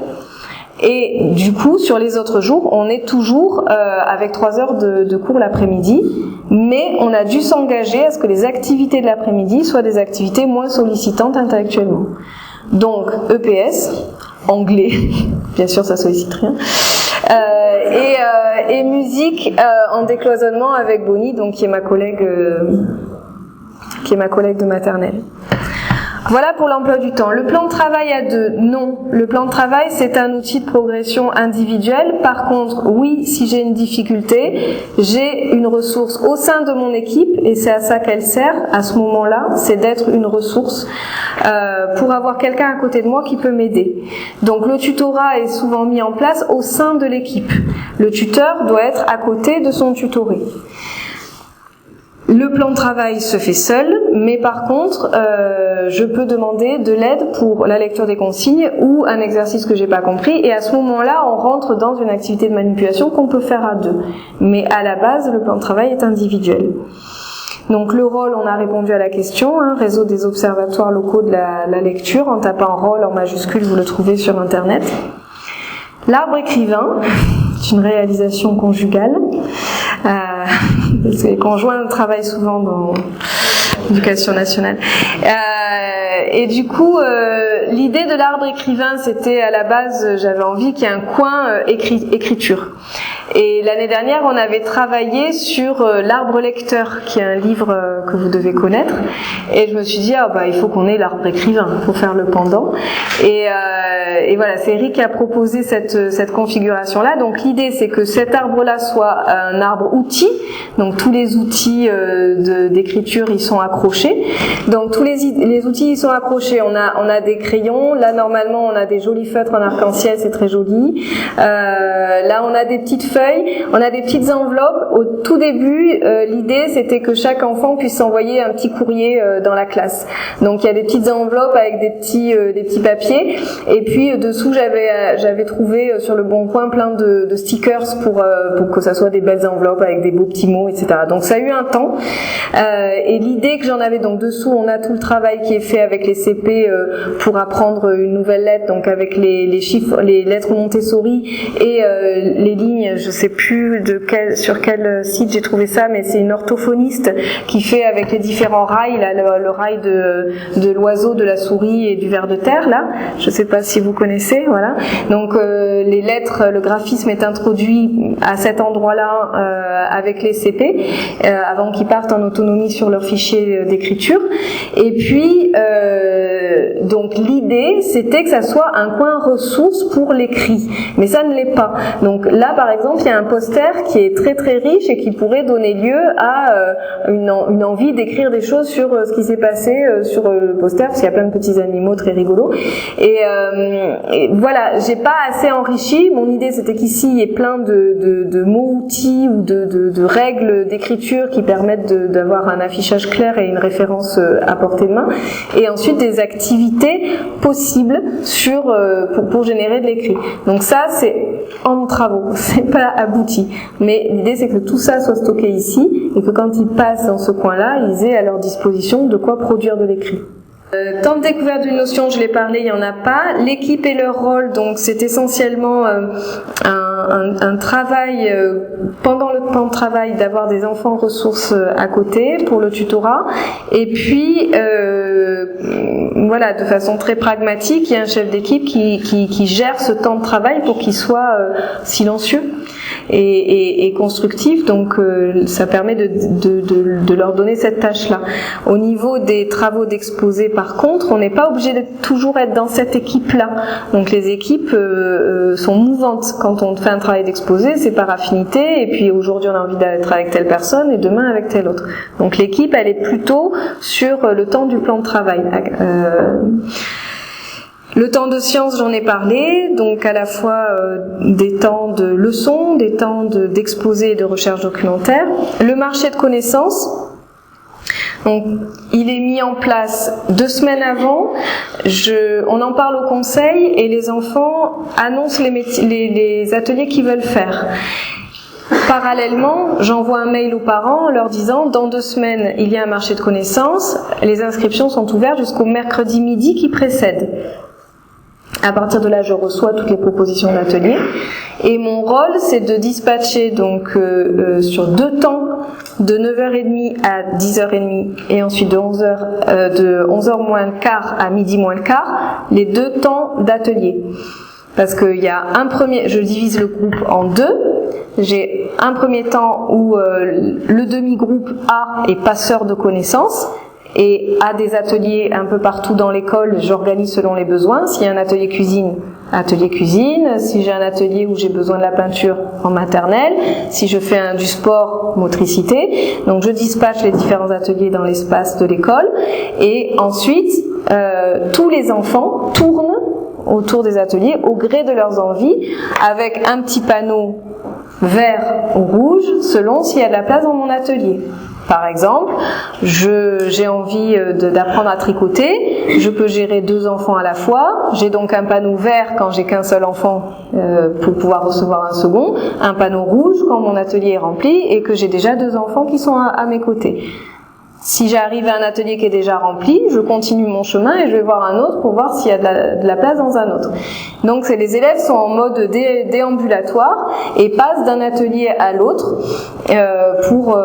Et du coup, sur les autres jours, on est toujours avec 3 heures de cours l'après-midi, mais on a dû s'engager à ce que les activités de l'après-midi soient des activités moins sollicitantes intellectuellement. Donc EPS, anglais, bien sûr ça sollicite rien, et musique en décloisonnement avec Bonnie, donc qui est ma collègue de maternelle. Voilà pour l'emploi du temps. Le plan de travail à 2, non. Le plan de travail, c'est un outil de progression individuelle. Par contre, oui, si j'ai une difficulté, j'ai une ressource au sein de mon équipe, et c'est à ça qu'elle sert, à ce moment-là, c'est d'être une ressource pour avoir quelqu'un à côté de moi qui peut m'aider. Donc le tutorat est souvent mis en place au sein de l'équipe. Le tuteur doit être à côté de son tutoré. Le plan de travail se fait seul, mais par contre, je peux demander de l'aide pour la lecture des consignes ou un exercice que j'ai pas compris, et à ce moment-là, on rentre dans une activité de manipulation qu'on peut faire à 2. Mais à la base, le plan de travail est individuel. Donc le rôle, on a répondu à la question, réseau des observatoires locaux de la lecture, en tapant rôle en majuscule, vous le trouvez sur internet. L'arbre écrivain, c'est une réalisation conjugale. Parce que les conjoints travaillent souvent dans l'éducation nationale. Et du coup, l'idée de l'arbre écrivain, c'était à la base, j'avais envie qu'il y ait un coin écriture. Et l'année dernière, on avait travaillé sur l'arbre lecteur, qui est un livre que vous devez connaître. Et je me suis dit, il faut qu'on ait l'arbre écrivain pour faire le pendant. Et voilà, c'est Eric qui a proposé cette configuration-là. Donc l'idée, c'est que cet arbre-là soit un arbre outil. Donc tous les outils d'écriture, ils sont accrochés. Donc tous les outils, ils sont accrochés. On a des crayons. Là, normalement, on a des jolis feutres en arc-en-ciel, c'est très joli. Là, on a des petites feuilles, on a des petites enveloppes. Au tout début, l'idée, c'était que chaque enfant puisse envoyer un petit courrier dans la classe. Donc, il y a des petites enveloppes avec des petits papiers. Et puis, dessous, j'avais trouvé sur le Bon Coin plein de stickers pour que ça soit des belles enveloppes avec des beaux petits mots, etc. Donc, ça a eu un temps. Et l'idée que j'en avais, donc dessous, on a tout le travail qui est fait avec les CP pour apprendre une nouvelle lettre, donc avec les chiffres, les lettres Montessori et les lignes, je sais plus sur quel site j'ai trouvé ça, mais c'est une orthophoniste qui fait avec les différents rails, là, le rail de l'oiseau, de la souris et du ver de terre, là. Je sais pas si vous connaissez, voilà. Donc les lettres, le graphisme est introduit à cet endroit-là avec les CP avant qu'ils partent en autonomie sur leur fichier d'écriture. Et puis donc l'idée c'était que ça soit un coin ressource pour l'écrit, mais ça ne l'est pas. Donc là par exemple il y a un poster qui est très très riche et qui pourrait donner lieu à une envie d'écrire des choses sur ce qui s'est passé sur le poster, parce qu'il y a plein de petits animaux très rigolos. Et voilà, j'ai pas assez enrichi. Mon idée c'était qu'ici il y ait plein de mots-outils ou de règles d'écriture qui permettent d'avoir un affichage clair et une référence à portée de main, et ensuite des activités possibles pour générer de l'écrit. Donc ça c'est en travaux, c'est pas abouti, mais l'idée c'est que tout ça soit stocké ici et que quand ils passent dans ce coin-là, ils aient à leur disposition de quoi produire de l'écrit. Temps de découverte d'une notion, je l'ai parlé, il n'y en a pas. L'équipe et leur rôle, donc c'est essentiellement un travail, pendant le temps de travail, d'avoir des enfants ressources à côté pour le tutorat. Et puis, voilà, de façon très pragmatique, il y a un chef d'équipe qui gère ce temps de travail pour qu'il soit silencieux et constructif. Donc ça permet de leur donner cette tâche-là. Au niveau des travaux d'exposé, par contre, on n'est pas obligé de toujours être dans cette équipe-là. Donc les équipes sont mouvantes. Quand on fait un travail d'exposé, c'est par affinité, et puis aujourd'hui on a envie d'être avec telle personne et demain avec telle autre. Donc l'équipe, elle est plutôt sur le temps du plan de travail. Le temps de science, j'en ai parlé, donc à la fois des temps de leçons, des temps d'exposé et de recherche documentaire. Le marché de connaissances, donc il est mis en place 2 semaines avant, on en parle au conseil et les enfants annoncent les ateliers qu'ils veulent faire. Parallèlement, j'envoie un mail aux parents en leur disant dans 2 semaines il y a un marché de connaissances, les inscriptions sont ouvertes jusqu'au mercredi midi qui précède. À partir de là, je reçois toutes les propositions d'atelier et mon rôle, c'est de dispatcher donc sur 2 temps de 9h30 à 10h30 et ensuite de 11h moins le quart à midi moins le quart, les 2 temps d'atelier. Parce qu'il y a je divise le groupe en 2. J'ai un premier temps où le demi-groupe A est passeur de connaissances et a des ateliers un peu partout dans l'école, j'organise selon les besoins. S'il y a un atelier cuisine, si j'ai un atelier où j'ai besoin de la peinture, en maternelle, si je fais du sport, motricité. Donc je dispatche les différents ateliers dans l'espace de l'école et ensuite tous les enfants tournent autour des ateliers au gré de leurs envies avec un petit panneau vert ou rouge selon s'il y a de la place dans mon atelier. Par exemple, j'ai envie d'apprendre à tricoter, je peux gérer 2 enfants à la fois, j'ai donc un panneau vert quand j'ai qu'un seul enfant pour pouvoir recevoir un second, un panneau rouge quand mon atelier est rempli et que j'ai déjà 2 enfants qui sont à mes côtés. Si j'arrive à un atelier qui est déjà rempli, je continue mon chemin et je vais voir un autre pour voir s'il y a de la place dans un autre. Donc les élèves sont en mode déambulatoire et passent d'un atelier à l'autre pour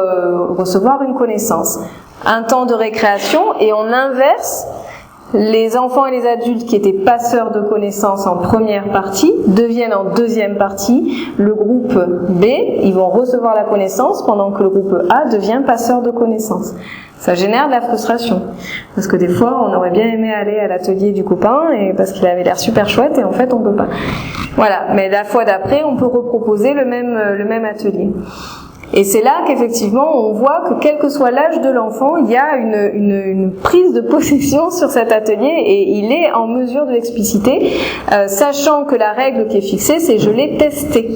recevoir une connaissance. Un temps de récréation et on inverse. Les enfants et les adultes qui étaient passeurs de connaissances en première partie deviennent en deuxième partie le groupe B. Ils vont recevoir la connaissance pendant que le groupe A devient passeur de connaissances. Ça génère de la frustration. Parce que des fois, on aurait bien aimé aller à l'atelier du copain et parce qu'il avait l'air super chouette et en fait, on peut pas. Voilà. Mais la fois d'après, on peut reproposer le même atelier. Et c'est là qu'effectivement on voit que quel que soit l'âge de l'enfant, il y a une prise de possession sur cet atelier et il est en mesure de l'expliciter, sachant que la règle qui est fixée, c'est je l'ai testé.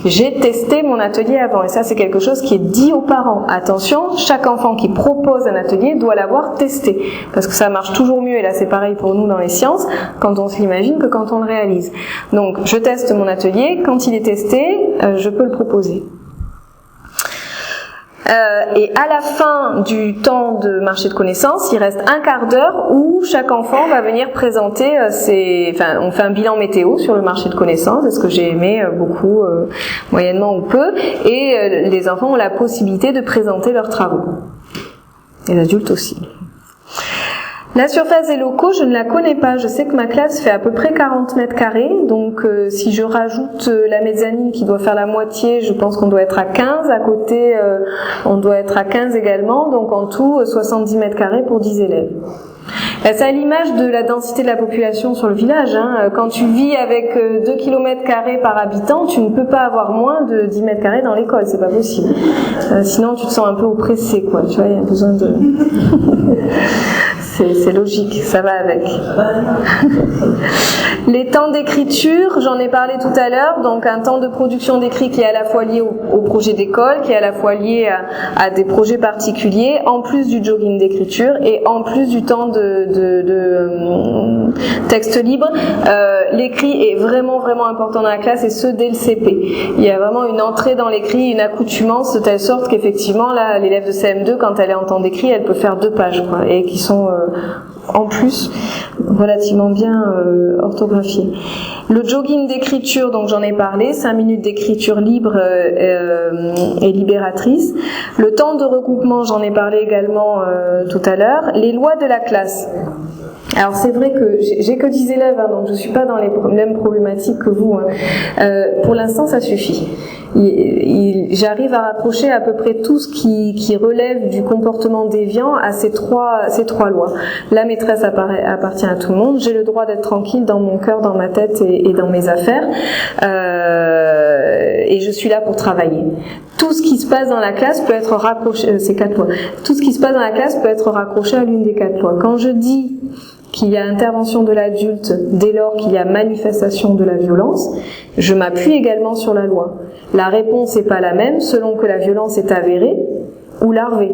J'ai testé mon atelier avant, et ça c'est quelque chose qui est dit aux parents. Attention, chaque enfant qui propose un atelier doit l'avoir testé, parce que ça marche toujours mieux, et là c'est pareil pour nous dans les sciences, quand on se l'imagine que quand on le réalise. Donc je teste mon atelier, quand il est testé, je peux le proposer. Et à la fin du temps de marché de connaissances, il reste un quart d'heure où chaque enfant va venir présenter on fait un bilan météo sur le marché de connaissances, est-ce que j'ai aimé beaucoup, moyennement ou peu, et les enfants ont la possibilité de présenter leurs travaux. Les adultes aussi. La surface des locaux, je ne la connais pas. Je sais que ma classe fait à peu près 40 mètres carrés. Donc, si je rajoute la mezzanine qui doit faire la moitié, je pense qu'on doit être à 15. À côté, on doit être à 15 également. Donc, en tout, 70 mètres carrés pour 10 élèves. C'est à l'image de la densité de la population sur le village. Quand tu vis avec 2 km² par habitant, tu ne peux pas avoir moins de 10 mètres carrés dans l'école. C'est pas possible. Sinon, tu te sens un peu oppressé, quoi. Tu vois, il y a besoin de... C'est logique, ça va avec. Les temps d'écriture, j'en ai parlé tout à l'heure, donc un temps de production d'écrit qui est à la fois lié au projet d'école, qui est à la fois lié à des projets particuliers, en plus du jogging d'écriture et en plus du temps de texte libre. L'écrit est vraiment important dans la classe, et ce dès le CP. Il y a vraiment une entrée dans l'écrit, une accoutumance de telle sorte qu'effectivement là, l'élève de CM2, quand elle est en temps d'écrit, elle peut faire 2 pages, quoi, et qui sont en plus relativement bien orthographiées. Le jogging d'écriture, donc j'en ai parlé, 5 minutes d'écriture libre et libératrice. Le temps de regroupement, j'en ai parlé également tout à l'heure. Les lois de la classe. Alors c'est vrai que j'ai que 10 élèves, donc je suis pas dans les mêmes problématiques que vous. Pour l'instant, ça suffit. J'arrive à rapprocher à peu près tout ce qui relève du comportement déviant à ces trois lois. La maîtresse appartient à tout le monde. J'ai le droit d'être tranquille dans mon cœur, dans ma tête et dans mes affaires. Et je suis là pour travailler. Tout ce qui se passe dans la classe peut être raccroché, ces 4 lois. Tout ce qui se passe dans la classe peut être raccroché à l'une des 4 lois. Quand je dis qu'il y a intervention de l'adulte dès lors qu'il y a manifestation de la violence, je m'appuie également sur la loi. La réponse n'est pas la même selon que la violence est avérée ou larvée.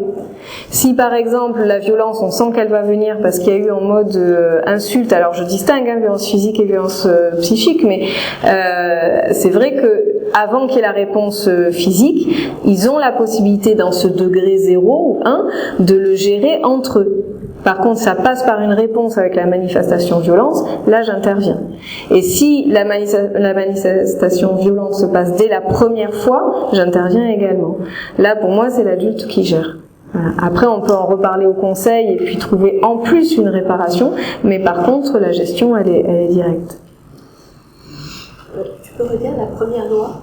Si par exemple la violence, on sent qu'elle va venir parce qu'il y a eu en mode insulte, alors je distingue violence physique et violence psychique, mais c'est vrai que avant qu'il y ait la réponse physique, ils ont la possibilité dans ce degré 0 ou 1 de le gérer entre eux. Par contre, ça passe par une réponse avec la manifestation violence, là j'interviens. Et si la manifestation violente se passe dès la première fois, j'interviens également. Là, pour moi, c'est l'adulte qui gère. Après, on peut en reparler au conseil et puis trouver en plus une réparation, mais par contre, la gestion, elle est directe. Tu peux redire la première loi?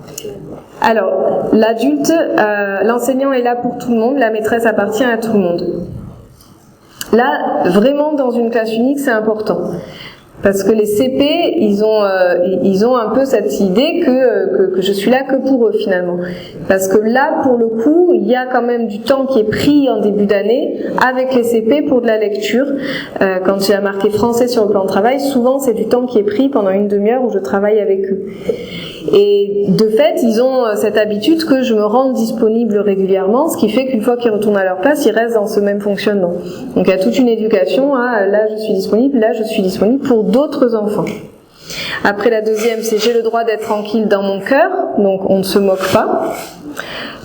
Alors, l'adulte, l'enseignant est là pour tout le monde, la maîtresse appartient à tout le monde. Là, vraiment, dans une classe unique, c'est important. Parce que les CP, ils ont un peu cette idée que je suis là que pour eux, finalement. Parce que là, pour le coup, il y a quand même du temps qui est pris en début d'année avec les CP pour de la lecture. Quand j'ai marqué français sur le plan de travail, souvent, c'est du temps qui est pris pendant une demi-heure où je travaille avec eux. Et de fait, ils ont cette habitude que je me rende disponible régulièrement, ce qui fait qu'une fois qu'ils retournent à leur place, ils restent dans ce même fonctionnement. Donc il y a toute une éducation, là je suis disponible, là je suis disponible pour d'autres enfants. Après la deuxième, c'est j'ai le droit d'être tranquille dans mon cœur, donc on ne se moque pas.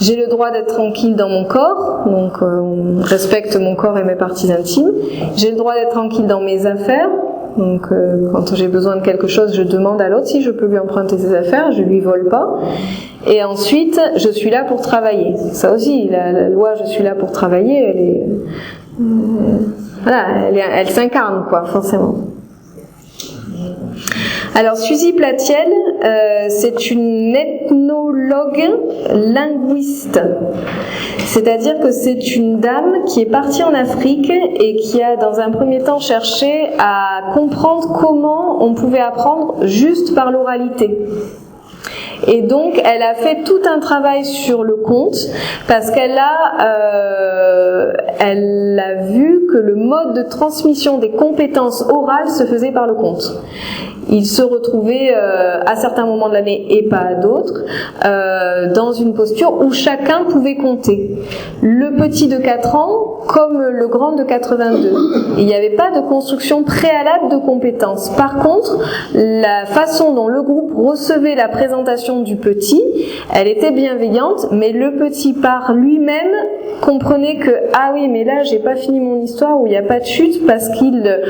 J'ai le droit d'être tranquille dans mon corps, donc on respecte mon corps et mes parties intimes. J'ai le droit d'être tranquille dans mes affaires. Donc quand j'ai besoin de quelque chose, je demande à l'autre si je peux lui emprunter ses affaires, je lui vole pas. Et ensuite, je suis là pour travailler. Ça aussi, la loi je suis là pour travailler, elle s'incarne, quoi, forcément. Alors Suzy Platiel, c'est une ethnologue linguiste. C'est-à-dire que c'est une dame qui est partie en Afrique et qui a dans un premier temps cherché à comprendre comment on pouvait apprendre juste par l'oralité. Et donc, elle a fait tout un travail sur le conte parce qu'elle a vu que le mode de transmission des compétences orales se faisait par le conte. Il se retrouvait à certains moments de l'année et pas à d'autres dans une posture où chacun pouvait compter. Le petit de 4 ans comme le grand de 82. Il n'y avait pas de construction préalable de compétences. Par contre, la façon dont le groupe recevait la présentation du petit, elle était bienveillante, mais le petit par lui-même comprenait que ah oui, mais là j'ai pas fini mon histoire où il n'y a pas de chute parce qu'il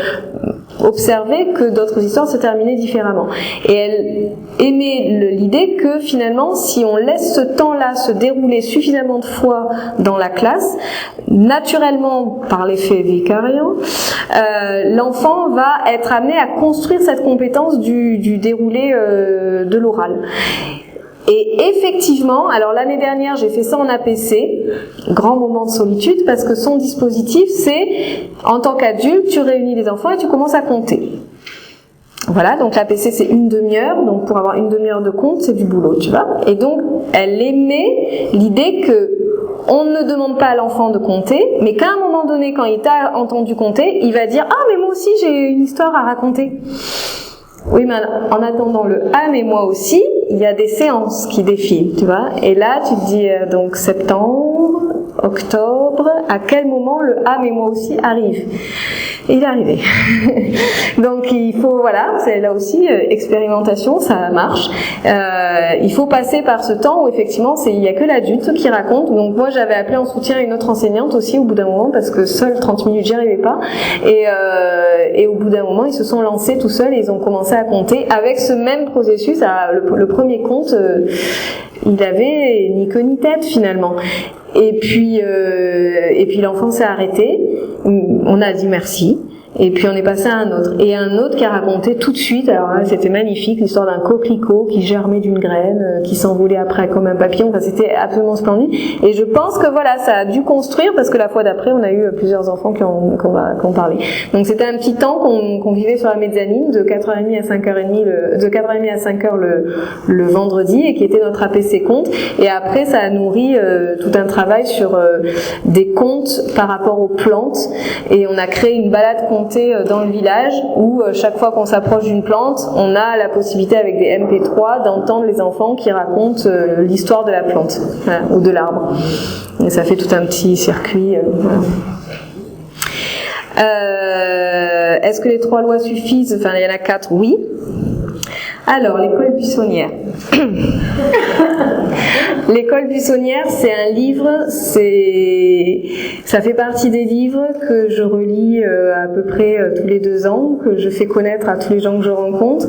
observait que d'autres histoires se terminaient différemment. Et elle aimait l'idée que finalement, si on laisse ce temps-là se dérouler suffisamment de fois dans la classe, naturellement, par l'effet vicariant, l'enfant va être amené à construire cette compétence du déroulé de l'oral. Et effectivement, alors l'année dernière, j'ai fait ça en APC, grand moment de solitude, parce que son dispositif, c'est, en tant qu'adulte, tu réunis les enfants et tu commences à compter. Voilà, donc l'APC, c'est une demi-heure, donc pour avoir une demi-heure de compte, c'est du boulot, tu vois. Et donc, elle aimait l'idée que on ne demande pas à l'enfant de compter, mais qu'à un moment donné, quand il t'a entendu compter, il va dire « Ah, mais moi aussi, j'ai une histoire à raconter ». Oui, mais en attendant le « Ah, mais moi aussi », il y a des séances qui défilent, tu vois. Et là, tu te dis donc septembre, octobre, à quel moment le « Ah, mais moi aussi » arrive ? Et il est arrivé. Donc il faut, voilà, c'est là aussi expérimentation, ça marche. Il faut passer par ce temps où effectivement il y a que l'adulte qui raconte. Donc moi j'avais appelé en soutien une autre enseignante aussi au bout d'un moment parce que seul 30 minutes j'y arrivais pas. Et au bout d'un moment ils se sont lancés tout seuls et ils ont commencé à compter avec ce même processus. Le premier compte, il avait ni queue ni tête finalement. Et puis l'enfant s'est arrêté. On a dit merci. Et puis on est passé à un autre. Et un autre qui a raconté tout de suite, alors là c'était magnifique, l'histoire d'un coquelicot qui germait d'une graine, qui s'envolait après comme un papillon, enfin c'était absolument splendide. Et je pense que voilà, ça a dû construire, parce que la fois d'après on a eu plusieurs enfants qui ont parlé. Donc c'était un petit temps qu'on vivait sur la mezzanine, de 4h30 à 5h30, de 4h30 à 5h le vendredi, et qui était notre APC conte. Et après ça a nourri tout un travail sur des contes par rapport aux plantes, et on a créé une balade comptée dans le village où chaque fois qu'on s'approche d'une plante, on a la possibilité avec des MP3 d'entendre les enfants qui racontent l'histoire de la plante, voilà, ou de l'arbre. Et ça fait tout un petit circuit. Voilà. Est-ce que les 3 lois suffisent ? Enfin, il y en a 4, oui. Alors, l'école buissonnière. L'école buissonnière, c'est un livre, ça fait partie des livres que je relis à peu près tous les 2 ans, que je fais connaître à tous les gens que je rencontre.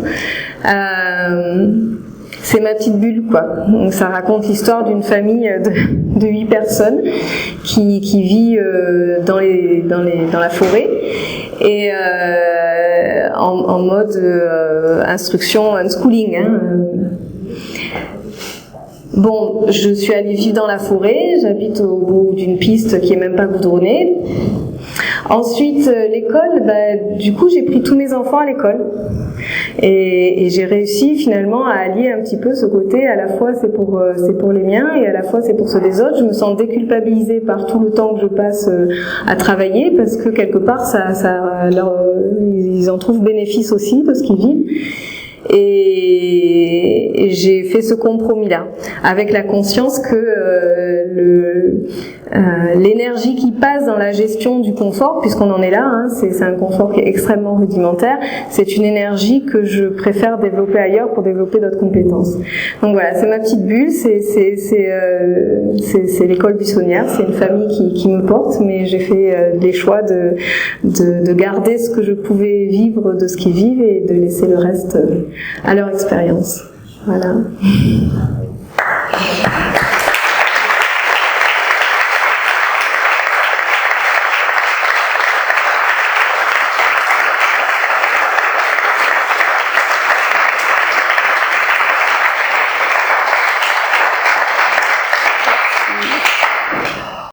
C'est ma petite bulle, quoi. Donc, ça raconte l'histoire d'une famille de 8 personnes qui vit dans la forêt. Et en mode instruction, unschooling. Bon, je suis allée vivre dans la forêt, j'habite au bout d'une piste qui est même pas goudronnée. Ensuite, l'école, du coup, j'ai pris tous mes enfants à l'école. Et j'ai réussi finalement à allier un petit peu ce côté, à la fois c'est pour les miens et à la fois c'est pour ceux des autres. Je me sens déculpabilisée par tout le temps que je passe à travailler, parce que quelque part ils en trouvent bénéfice aussi de ce qu'ils vivent. Et j'ai fait ce compromis-là, avec la conscience que l'énergie qui passe dans la gestion du confort, puisqu'on en est là, hein, c'est un confort qui est extrêmement rudimentaire, c'est une énergie que je préfère développer ailleurs pour développer d'autres compétences. Donc voilà, c'est ma petite bulle, c'est l'école buissonnière, c'est une famille qui me porte, mais j'ai fait des choix de garder ce que je pouvais vivre de ce qu'ils vivent et de laisser le reste à leur expérience. Voilà.